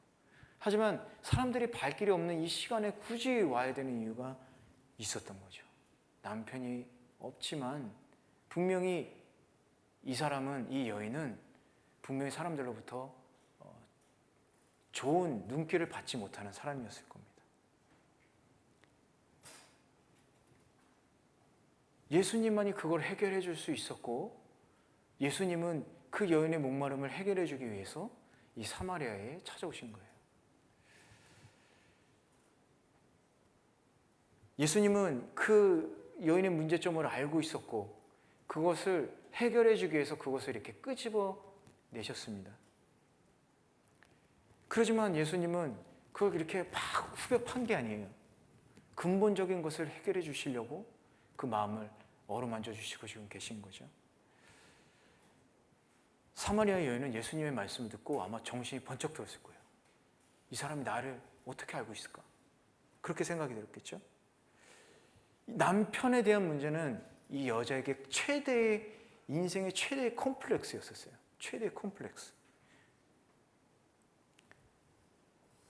하지만 사람들이 발길이 없는 이 시간에 굳이 와야 되는 이유가 있었던 거죠. 남편이 없지만 분명히 이 사람은, 이 여인은 분명히 사람들로부터 좋은 눈길을 받지 못하는 사람이었을 겁니다. 예수님만이 그걸 해결해 줄 수 있었고, 예수님은 그 여인의 목마름을 해결해 주기 위해서 이 사마리아에 찾아오신 거예요. 예수님은 그 여인의 문제점을 알고 있었고 그것을 해결해 주기 위해서 그것을 이렇게 끄집어 내셨습니다. 그렇지만 예수님은 그걸 이렇게 막 후벼 판 게 아니에요. 근본적인 것을 해결해 주시려고 그 마음을 어루만져 주시고 지금 계신 거죠. 사마리아 여인은 예수님의 말씀을 듣고 아마 정신이 번쩍 들었을 거예요. 이 사람이 나를 어떻게 알고 있을까? 그렇게 생각이 들었겠죠. 남편에 대한 문제는 이 여자에게 인생의 최대의 콤플렉스였었어요. 최대의 콤플렉스.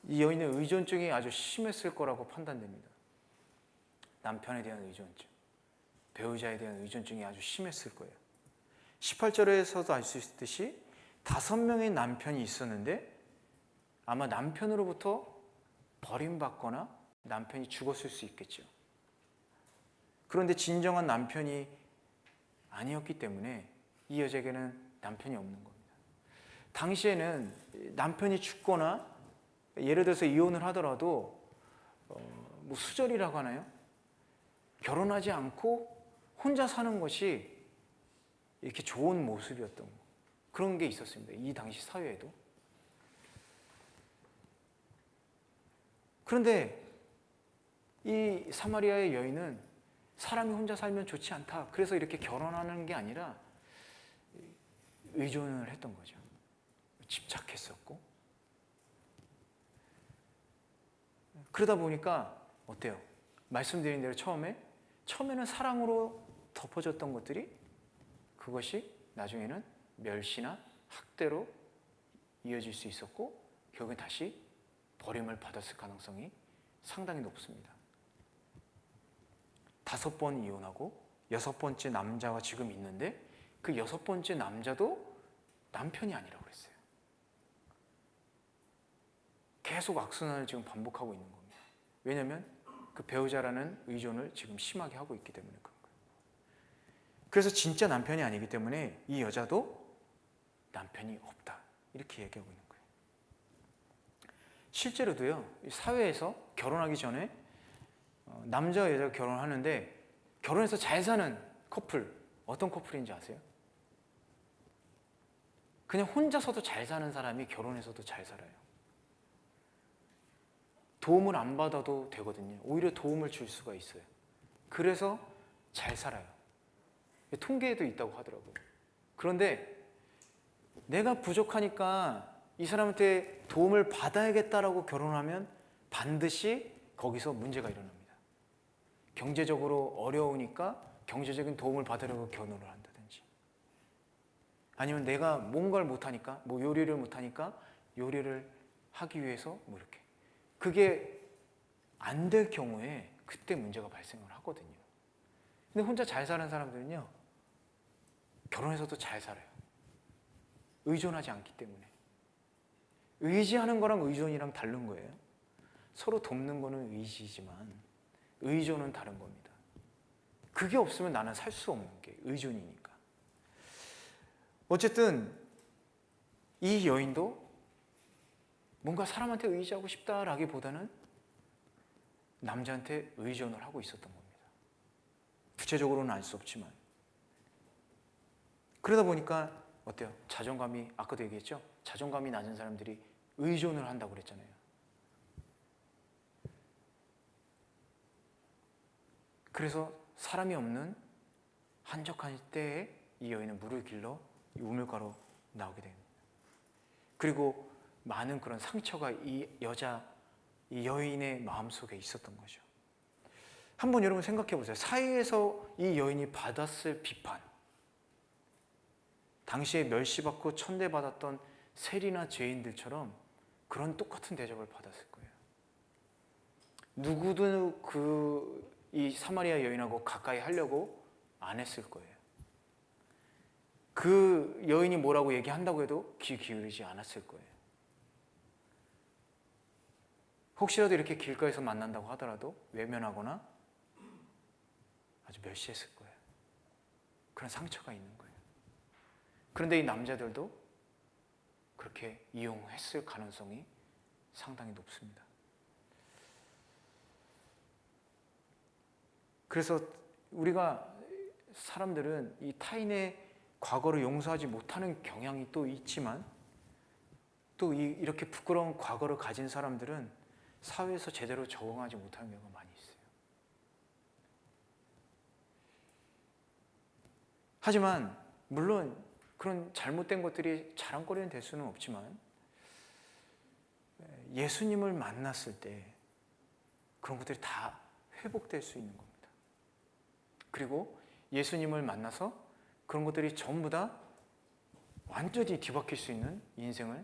이 여인의 의존증이 아주 심했을 거라고 판단됩니다. 남편에 대한 의존증, 배우자에 대한 의존증이 아주 심했을 거예요. 18절에서도 알 수 있듯이 5명의 남편이 있었는데 아마 남편으로부터 버림받거나 남편이 죽었을 수 있겠죠. 그런데 진정한 남편이 아니었기 때문에 이 여자에게는 남편이 없는 겁니다. 당시에는 남편이 죽거나 예를 들어서 이혼을 하더라도 뭐 수절이라고 하나요? 결혼하지 않고 혼자 사는 것이 이렇게 좋은 모습이었던 그런 게 있었습니다. 이 당시 사회에도. 그런데 이 사마리아의 여인은 사람이 혼자 살면 좋지 않다. 그래서 이렇게 결혼하는 게 아니라 의존을 했던 거죠. 집착했었고. 그러다 보니까 어때요? 말씀드린 대로 처음에는 사랑으로 덮어졌던 것들이 그것이 나중에는 멸시나 학대로 이어질 수 있었고 결국엔 다시 버림을 받았을 가능성이 상당히 높습니다. 5번 이혼하고 6번째 남자가 지금 있는데 그 6번째 남자도 남편이 아니라고 그랬어요. 계속 악순환을 지금 반복하고 있는 겁니다. 왜냐하면 그 배우자라는 의존을 지금 심하게 하고 있기 때문에 그런 거예요. 그래서 진짜 남편이 아니기 때문에 이 여자도 남편이 없다 이렇게 얘기하고 있는 거예요. 실제로도요, 사회에서 결혼하기 전에 남자와 여자가 결혼하는데 결혼해서 잘 사는 커플, 어떤 커플인지 아세요? 그냥 혼자서도 잘 사는 사람이 결혼해서도 잘 살아요. 도움을 안 받아도 되거든요. 오히려 도움을 줄 수가 있어요. 그래서 잘 살아요. 통계에도 있다고 하더라고요. 그런데 내가 부족하니까 이 사람한테 도움을 받아야겠다라고 결혼하면 반드시 거기서 문제가 일어납니다. 경제적으로 어려우니까 경제적인 도움을 받으려고 결혼을 한다든지, 아니면 내가 뭔가를 못하니까, 뭐 요리를 못하니까 요리를 하기 위해서 뭐 이렇게, 그게 안 될 경우에 그때 문제가 발생을 하거든요. 근데 혼자 잘 사는 사람들은요, 결혼해서도 잘 살아요. 의존하지 않기 때문에. 의지하는 거랑 의존이랑 다른 거예요. 서로 돕는 거는 의지지만 의존은 다른 겁니다. 그게 없으면 나는 살 수 없는 게 의존이니까. 어쨌든 이 여인도 뭔가 사람한테 의지하고 싶다라기보다는 남자한테 의존을 하고 있었던 겁니다. 구체적으로는 알 수 없지만. 그러다 보니까 어때요? 자존감이, 아까도 얘기했죠? 자존감이 낮은 사람들이 의존을 한다고 그랬잖아요. 그래서 사람이 없는 한적한 때에 이 여인은 물을 길러 이 우물가로 나오게 됩니다. 그리고 많은 그런 상처가 이 여인의 마음속에 있었던 거죠. 한번 여러분 생각해 보세요. 사회에서 이 여인이 받았을 비판, 당시에 멸시받고 천대받았던 세리나 죄인들처럼 그런 똑같은 대접을 받았을 거예요. 누구도 이 사마리아 여인하고 가까이 하려고 안 했을 거예요. 그 여인이 뭐라고 얘기한다고 해도 귀 기울이지 않았을 거예요. 혹시라도 이렇게 길가에서 만난다고 하더라도 외면하거나 아주 멸시했을 거예요. 그런 상처가 있는 거예요. 그런데 이 남자들도 그렇게 이용했을 가능성이 상당히 높습니다. 그래서 우리가 사람들은 이 타인의 과거를 용서하지 못하는 경향이 또 있지만 또 이렇게 부끄러운 과거를 가진 사람들은 사회에서 제대로 적응하지 못하는 경우가 많이 있어요. 하지만 물론 그런 잘못된 것들이 자랑거리는 될 수는 없지만 예수님을 만났을 때 그런 것들이 다 회복될 수 있는 겁니다. 그리고 예수님을 만나서 그런 것들이 전부 다 완전히 뒤바뀔 수 있는 인생을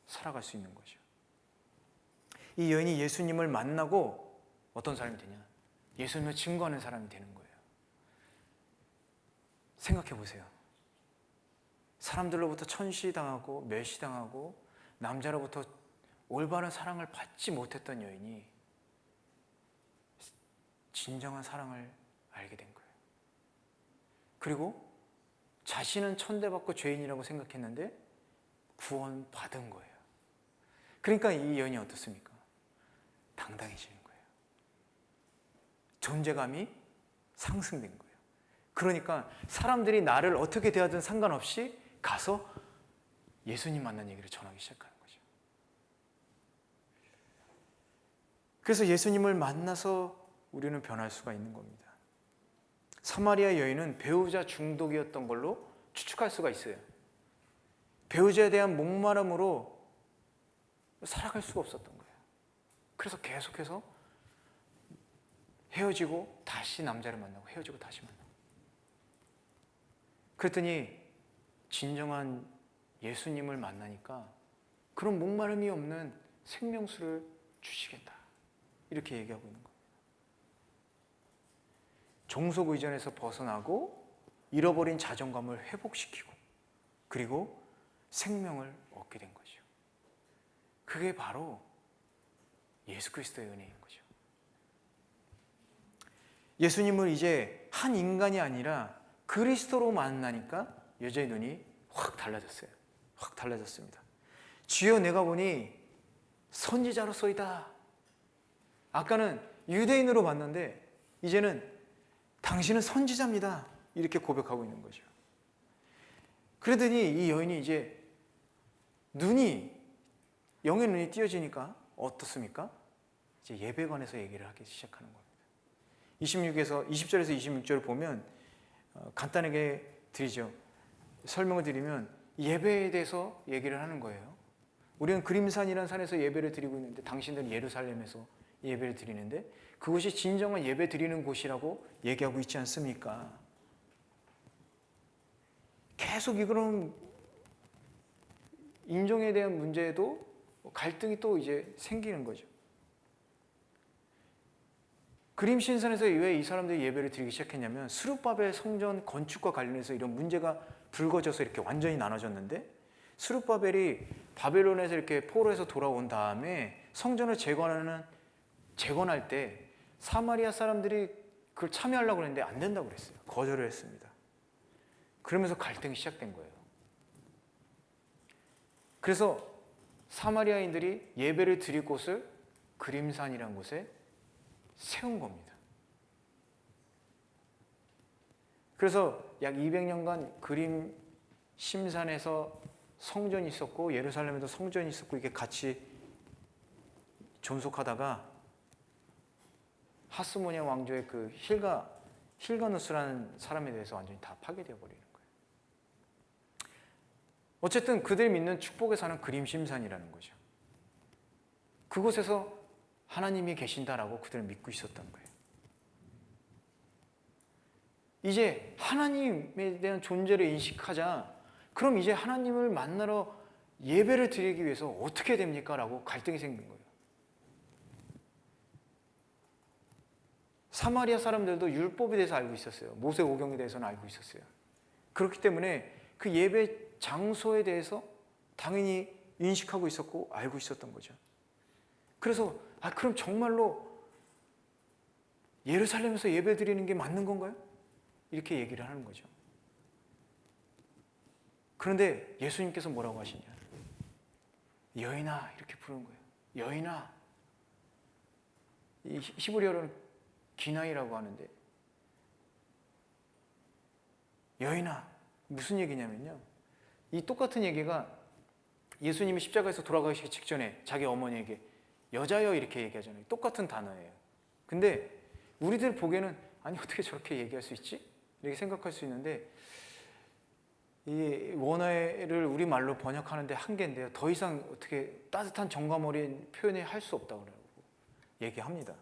살아갈 수 있는 거죠. 이 여인이 예수님을 만나고 어떤 사람이 되냐? 예수님을 증거하는 사람이 되는 거예요. 생각해 보세요. 사람들로부터 천시당하고 멸시당하고 남자로부터 올바른 사랑을 받지 못했던 여인이 진정한 사랑을 알게 된 거예요. 그리고 자신은 천대받고 죄인이라고 생각했는데 구원받은 거예요. 그러니까 이 여인이 어떻습니까? 당당해지는 거예요. 존재감이 상승된 거예요. 그러니까 사람들이 나를 어떻게 대하든 상관없이 가서 예수님 만난 얘기를 전하기 시작하는 거죠. 그래서 예수님을 만나서 우리는 변할 수가 있는 겁니다. 사마리아 여인은 배우자 중독이었던 걸로 추측할 수가 있어요. 배우자에 대한 목마름으로 살아갈 수가 없었던 거예요. 그래서 계속해서 헤어지고 다시 남자를 만나고 헤어지고 다시 만나고. 그랬더니 진정한 예수님을 만나니까 그런 목마름이 없는 생명수를 주시겠다. 이렇게 얘기하고 있는 겁니다. 종속 의존에서 벗어나고 잃어버린 자존감을 회복시키고 그리고 생명을 얻게 된 거죠. 그게 바로 예수 그리스도의 은혜인 거죠. 예수님을 이제 한 인간이 아니라 그리스도로 만나니까 여자의 눈이 확 달라졌어요. 확 달라졌습니다. 주여 내가 보니 선지자로서이다. 아까는 유대인으로 봤는데 이제는 당신은 선지자입니다. 이렇게 고백하고 있는 거죠. 그러더니 이 여인이 이제 영의 눈이 띄어지니까 어떻습니까? 이제 예배관에서 얘기를 하기 시작하는 겁니다. 20절에서 26절을 보면 간단하게 설명을 드리면 예배에 대해서 얘기를 하는 거예요. 우리는 그림산이라는 산에서 예배를 드리고 있는데 당신들은 예루살렘에서 예배를 드리는데 그곳이 진정한 예배 드리는 곳이라고 얘기하고 있지 않습니까? 계속 이런 인종에 대한 문제에도 갈등이 또 이제 생기는 거죠. 그림신산에서 왜 이 사람들이 예배를 드리기 시작했냐면 스룹바벨 성전 건축과 관련해서 이런 문제가 불거져서 이렇게 완전히 나눠졌는데 스룹바벨이 바벨론에서 이렇게 포로해서 돌아온 다음에 성전을 재건할 때 사마리아 사람들이 그걸 참여하려고 했는데 안 된다고 그랬어요. 거절을 했습니다. 그러면서 갈등이 시작된 거예요. 그래서 사마리아인들이 예배를 드릴 곳을 그림산이라는 곳에 세운 겁니다. 그래서 약 200년간 그림 심산에서 성전이 있었고 예루살렘에도 성전이 있었고 이게 같이 존속하다가 하스모니아 왕조의 그 힐가누스라는 사람에 대해서 완전히 다 파괴되어 버리는 거예요. 어쨌든 그들 믿는 축복에 사는 그림 심산이라는 거죠. 그곳에서 하나님이 계신다라고 그들은 믿고 있었던 거예요. 이제 하나님에 대한 존재를 인식하자, 그럼 이제 하나님을 만나러 예배를 드리기 위해서 어떻게 됩니까? 라고 갈등이 생긴 거예요. 사마리아 사람들도 율법에 대해서 알고 있었어요. 모세오경에 대해서는 알고 있었어요. 그렇기 때문에 그 예배 장소에 대해서 당연히 인식하고 있었고 알고 있었던 거죠. 그래서 그럼 정말로 예루살렘에서 예배 드리는 게 맞는 건가요? 이렇게 얘기를 하는 거죠. 그런데 예수님께서 뭐라고 하시냐? 여인아, 이렇게 부르는 거예요. 여인아. 이 히브리어로는 기나이라고 하는데, 여인아, 무슨 얘기냐면요, 이 똑같은 얘기가 예수님이 십자가에서 돌아가시기 직전에 자기 어머니에게 여자여 이렇게 얘기하잖아요. 똑같은 단어예요. 근데 우리들 보기에는 아니 어떻게 저렇게 얘기할 수 있지? 이렇게 생각할 수 있는데, 이 원어를 우리말로 번역하는데 한계인데요, 더 이상 어떻게 따뜻한 정감 어린 표현이 할 수 없다고 얘기합니다.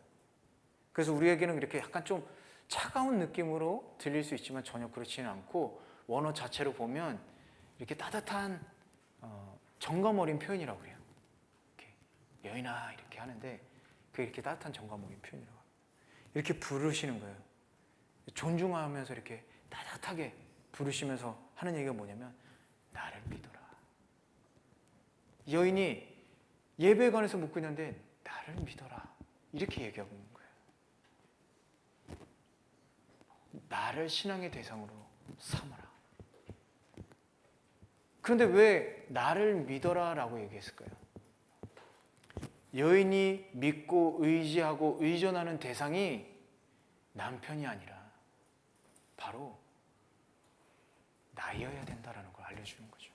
그래서 우리에게는 이렇게 약간 좀 차가운 느낌으로 들릴 수 있지만 전혀 그렇지는 않고, 원어 자체로 보면 이렇게 따뜻한 정감 어린 표현이라고 그래요. 이렇게 여인아 이렇게 하는데 그게 이렇게 따뜻한 정감 어린 표현이라고 합니다. 이렇게 부르시는 거예요. 존중하면서 이렇게 따뜻하게 부르시면서 하는 얘기가 뭐냐면 나를 믿어라. 여인이 예배관에서 묻고 있는데 나를 믿어라 이렇게 얘기하고 있는 거예요. 나를 신앙의 대상으로 삼아라. 그런데 왜 나를 믿어라 라고 얘기했을까요? 여인이 믿고 의지하고 의존하는 대상이 남편이 아니라 바로 나여야 된다라는 걸 알려주는 거죠.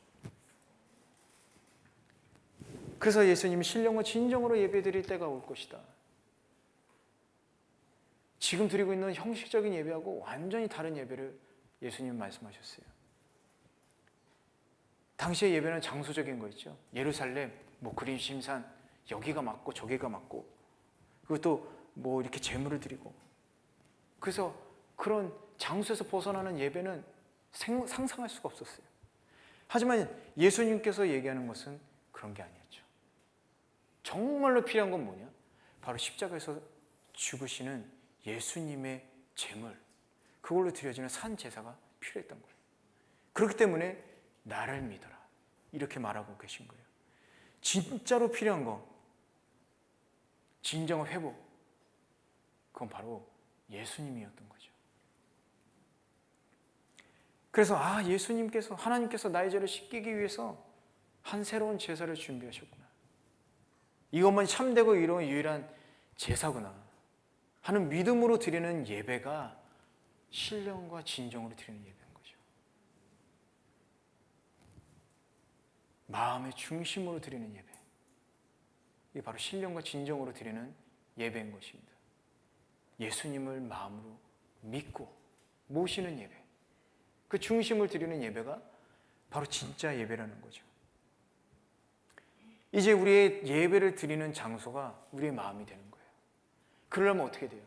그래서 예수님이 신령과 진정으로 예배드릴 때가 올 것이다. 지금 드리고 있는 형식적인 예배하고 완전히 다른 예배를 예수님은 말씀하셨어요. 당시의 예배는 장소적인 거였죠. 예루살렘, 그림 심산, 여기가 맞고 저기가 맞고, 그리고 또 이렇게 제물을 드리고, 그래서 그런 장소에서 벗어나는 예배는 상상할 수가 없었어요. 하지만 예수님께서 얘기하는 것은 그런 게 아니었죠. 정말로 필요한 건 뭐냐? 바로 십자가에서 죽으시는 예수님의 제물, 그걸로 드려지는 산 제사가 필요했던 거예요. 그렇기 때문에 나를 믿어라 이렇게 말하고 계신 거예요. 진짜로 필요한 거, 진정한 회복, 그건 바로 예수님이었던 거죠. 그래서 예수님께서, 하나님께서 나의 죄를 씻기기 위해서 한 새로운 제사를 준비하셨구나, 이것만이 참되고 이로운 유일한 제사구나 하는 믿음으로 드리는 예배가 신령과 진정으로 드리는 예배인 거죠. 마음의 중심으로 드리는 예배, 이게 바로 신령과 진정으로 드리는 예배인 것입니다. 예수님을 마음으로 믿고 모시는 예배, 그 중심을 드리는 예배가 바로 진짜 예배라는 거죠. 이제 우리의 예배를 드리는 장소가 우리의 마음이 되는 거예요. 그러려면 어떻게 돼요?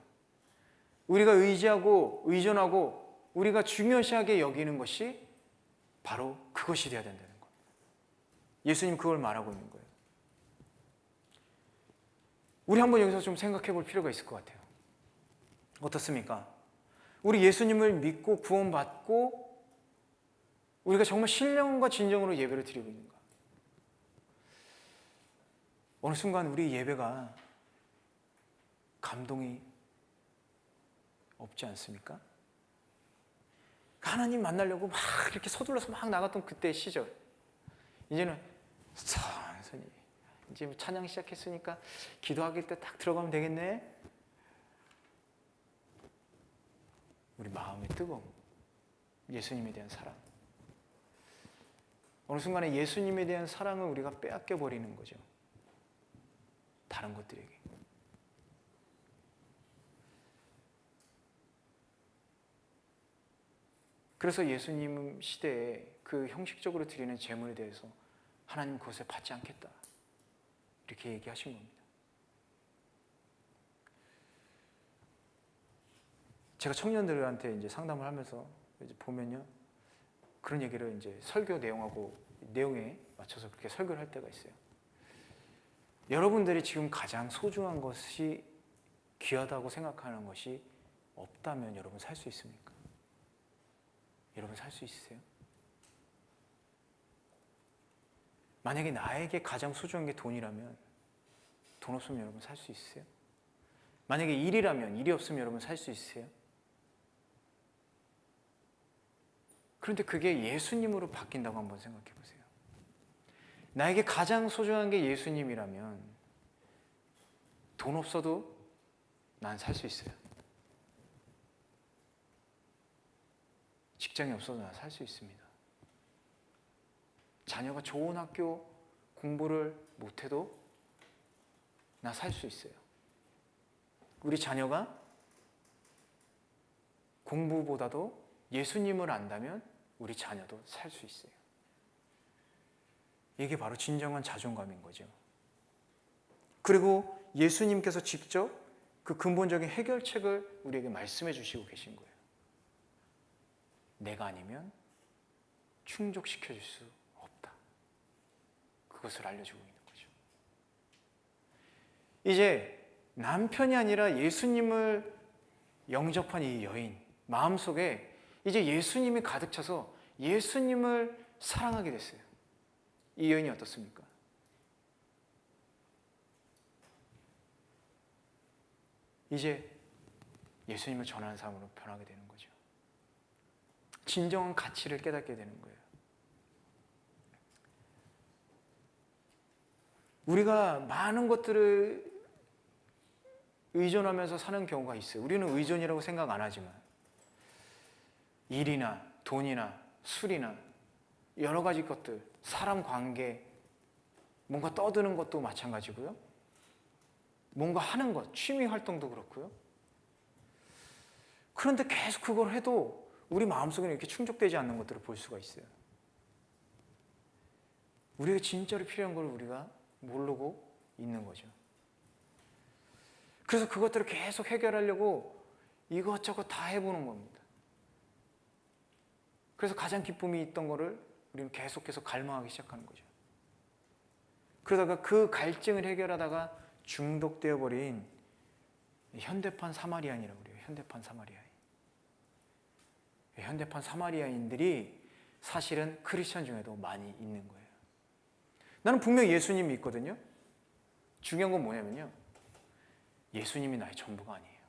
우리가 의지하고 의존하고 우리가 중요시하게 여기는 것이 바로 그것이 되어야 된다는 겁니다. 예수님 그걸 말하고 있는 거예요. 우리 한번 여기서 좀 생각해 볼 필요가 있을 것 같아요. 어떻습니까? 우리 예수님을 믿고 구원받고 우리가 정말 신령과 진정으로 예배를 드리고 있는가? 어느 순간 우리 예배가 감동이 없지 않습니까? 하나님 만나려고 막 이렇게 서둘러서 막 나갔던 그때의 시절, 이제는 천천히 이제 찬양 시작했으니까 기도하길 때 딱 들어가면 되겠네. 우리 마음의 뜨거움, 예수님에 대한 사랑. 어느 순간에 예수님에 대한 사랑을 우리가 빼앗겨 버리는 거죠. 다른 것들에게. 그래서 예수님 시대에 그 형식적으로 드리는 제물에 대해서 하나님 그것을 받지 않겠다. 이렇게 얘기하신 겁니다. 제가 청년들한테 이제 상담을 하면서 이제 보면요. 그런 얘기를 이제 설교 내용에 맞춰서 그렇게 설교를 할 때가 있어요. 여러분들이 지금 가장 소중한 것이 귀하다고 생각하는 것이 없다면 여러분 살 수 있습니까? 여러분 살 수 있으세요? 만약에 나에게 가장 소중한 게 돈이라면 돈 없으면 여러분 살 수 있으세요? 만약에 일이라면 일이 없으면 여러분 살 수 있으세요? 그런데 그게 예수님으로 바뀐다고 한번 생각해 보세요. 나에게 가장 소중한 게 예수님이라면 돈 없어도 난 살 수 있어요. 직장이 없어도 난 살 수 있습니다. 자녀가 좋은 학교 공부를 못해도 나 살 수 있어요. 우리 자녀가 공부보다도 예수님을 안다면 우리 자녀도 살 수 있어요. 이게 바로 진정한 자존감인 거죠. 그리고 예수님께서 직접 그 근본적인 해결책을 우리에게 말씀해 주시고 계신 거예요. 내가 아니면 충족시켜 줄 수 없다. 그것을 알려주고 있는 거죠. 이제 남편이 아니라 예수님을 영접한 이 여인 마음속에 이제 예수님이 가득 차서 예수님을 사랑하게 됐어요. 이 여인이 어떻습니까? 이제 예수님을 전하는 사람으로 변하게 되는 거죠. 진정한 가치를 깨닫게 되는 거예요. 우리가 많은 것들을 의존하면서 사는 경우가 있어요. 우리는 의존이라고 생각 안 하지만 일이나 돈이나 술이나 여러 가지 것들, 사람 관계, 뭔가 떠드는 것도 마찬가지고요. 뭔가 하는 것, 취미 활동도 그렇고요. 그런데 계속 그걸 해도 우리 마음속에는 이렇게 충족되지 않는 것들을 볼 수가 있어요. 우리에게 진짜로 필요한 걸 우리가 모르고 있는 거죠. 그래서 그것들을 계속 해결하려고 이것저것 다 해보는 겁니다. 그래서 가장 기쁨이 있던 거를 우리는 계속해서 갈망하기 시작하는 거죠. 그러다가 그 갈증을 해결하다가 중독되어 버린 현대판 사마리아인이라고 그래요. 현대판 사마리아인. 현대판 사마리아인들이 사실은 크리스천 중에도 많이 있는 거예요. 나는 분명히 예수님이 있거든요. 중요한 건 뭐냐면요. 예수님이 나의 전부가 아니에요.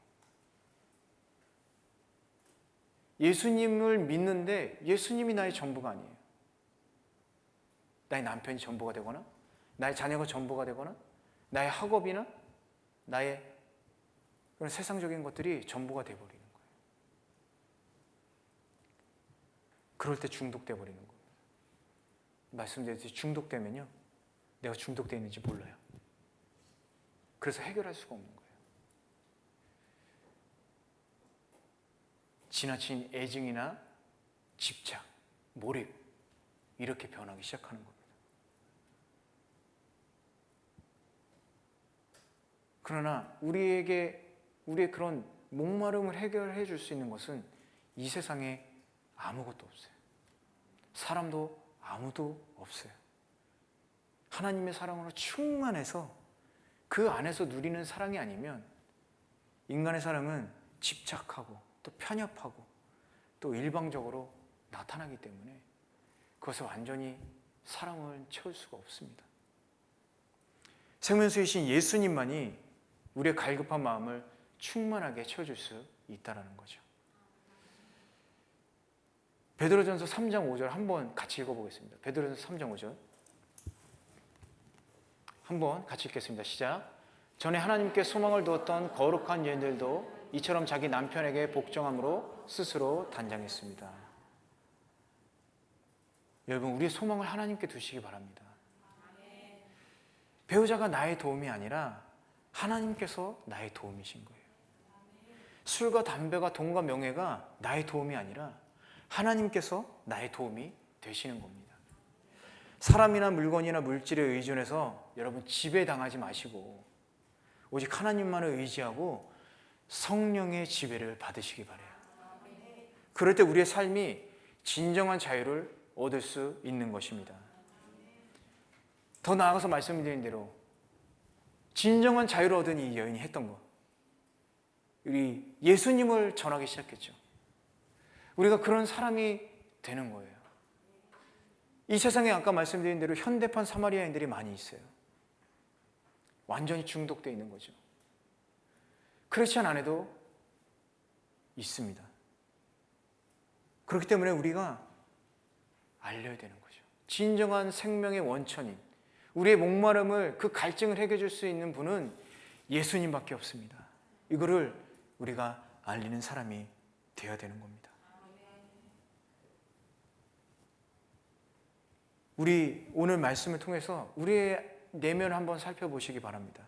예수님을 믿는데 예수님이 나의 전부가 아니에요. 나의 남편이 전부가 되거나 나의 자녀가 전부가 되거나 나의 학업이나 나의 그런 세상적인 것들이 전부가 되어버리는 거예요. 그럴 때 중독돼 버리는 겁니다. 말씀드렸듯이 중독되면요. 내가 중독되어 있는지 몰라요. 그래서 해결할 수가 없는 거예요. 지나친 애증이나 집착, 몰입 이렇게 변하기 시작하는 겁니다. 그러나 우리의 그런 목마름을 해결해 줄 수 있는 것은 이 세상에 아무것도 없어요. 사람도 아무도 없어요. 하나님의 사랑으로 충만해서 그 안에서 누리는 사랑이 아니면 인간의 사랑은 집착하고 또 편협하고 또 일방적으로 나타나기 때문에 그것을 완전히 사랑을 채울 수가 없습니다. 생명수이신 예수님만이 우리의 갈급한 마음을 충만하게 채워줄 수 있다는 거죠. 베드로전서 3장 5절 한번 같이 읽어보겠습니다. 베드로전서 3장 5절 한번 같이 읽겠습니다. 시작. 전에 하나님께 소망을 두었던 거룩한 여인들도 이처럼 자기 남편에게 복종함으로 스스로 단장했습니다. 여러분, 우리의 소망을 하나님께 두시기 바랍니다. 배우자가 나의 도움이 아니라 하나님께서 나의 도움이신 거예요. 술과 담배가 돈과 명예가 나의 도움이 아니라 하나님께서 나의 도움이 되시는 겁니다. 사람이나 물건이나 물질에 의존해서 여러분 지배당하지 마시고 오직 하나님만을 의지하고 성령의 지배를 받으시기 바라요. 그럴 때 우리의 삶이 진정한 자유를 얻을 수 있는 것입니다. 더 나아가서 말씀드린 대로 진정한 자유를 얻은 이 여인이 했던 것, 우리 예수님을 전하기 시작했죠. 우리가 그런 사람이 되는 거예요. 이 세상에 아까 말씀드린 대로 현대판 사마리아인들이 많이 있어요. 완전히 중독되어 있는 거죠. 크리스천 안에도 있습니다. 그렇기 때문에 우리가 알려야 되는 거죠. 진정한 생명의 원천인, 우리의 목마름을, 그 갈증을 해결해 줄 수 있는 분은 예수님밖에 없습니다. 이거를 우리가 알리는 사람이 되어야 되는 겁니다. 우리 오늘 말씀을 통해서 우리의 내면을 한번 살펴보시기 바랍니다.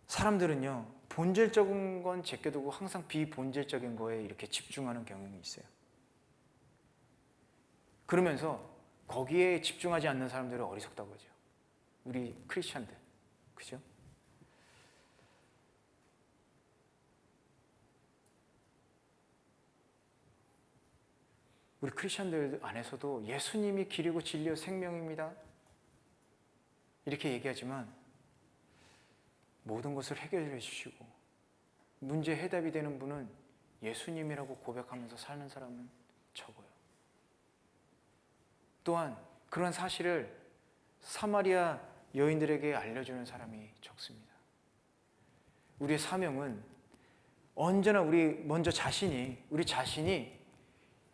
사람들은요, 본질적인 건 제껴두고 항상 비본질적인 거에 이렇게 집중하는 경향이 있어요. 그러면서 거기에 집중하지 않는 사람들은 어리석다고 하죠. 우리 크리스천들, 그죠? 우리 크리스천들 안에서도 예수님이 길이고 진리요 생명입니다, 이렇게 얘기하지만 모든 것을 해결해 주시고 문제 해답이 되는 분은 예수님이라고 고백하면서 사는 사람은 적어요. 또한 그런 사실을 사마리아 여인들에게 알려주는 사람이 적습니다. 우리의 사명은 언제나 우리 자신이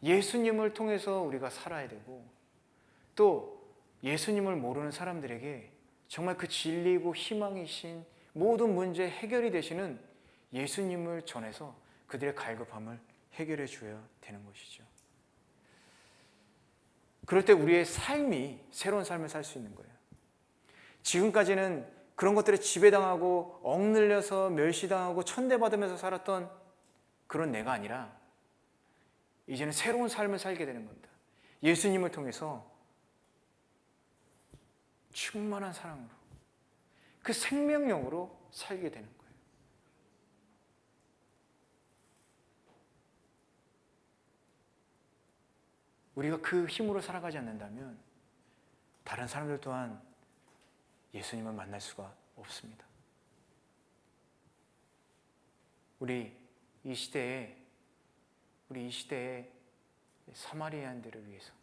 예수님을 통해서 우리가 살아야 되고, 또 예수님을 모르는 사람들에게 정말 그 진리이고 희망이신 모든 문제 해결이 되시는 예수님을 전해서 그들의 갈급함을 해결해 줘야 되는 것이죠. 그럴 때 우리의 삶이 새로운 삶을 살 수 있는 거예요. 지금까지는 그런 것들에 지배당하고 억눌려서 멸시당하고 천대받으면서 살았던 그런 내가 아니라 이제는 새로운 삶을 살게 되는 겁니다. 예수님을 통해서 충만한 사랑으로, 그 생명력으로 살게 되는 거예요. 우리가 그 힘으로 살아가지 않는다면 다른 사람들 또한 예수님을 만날 수가 없습니다. 우리 이 시대에 사마리아인들을 위해서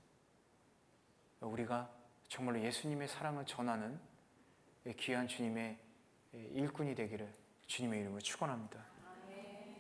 우리가 정말로 예수님의 사랑을 전하는 귀한 주님의 일꾼이 되기를 주님의 이름으로 축원합니다.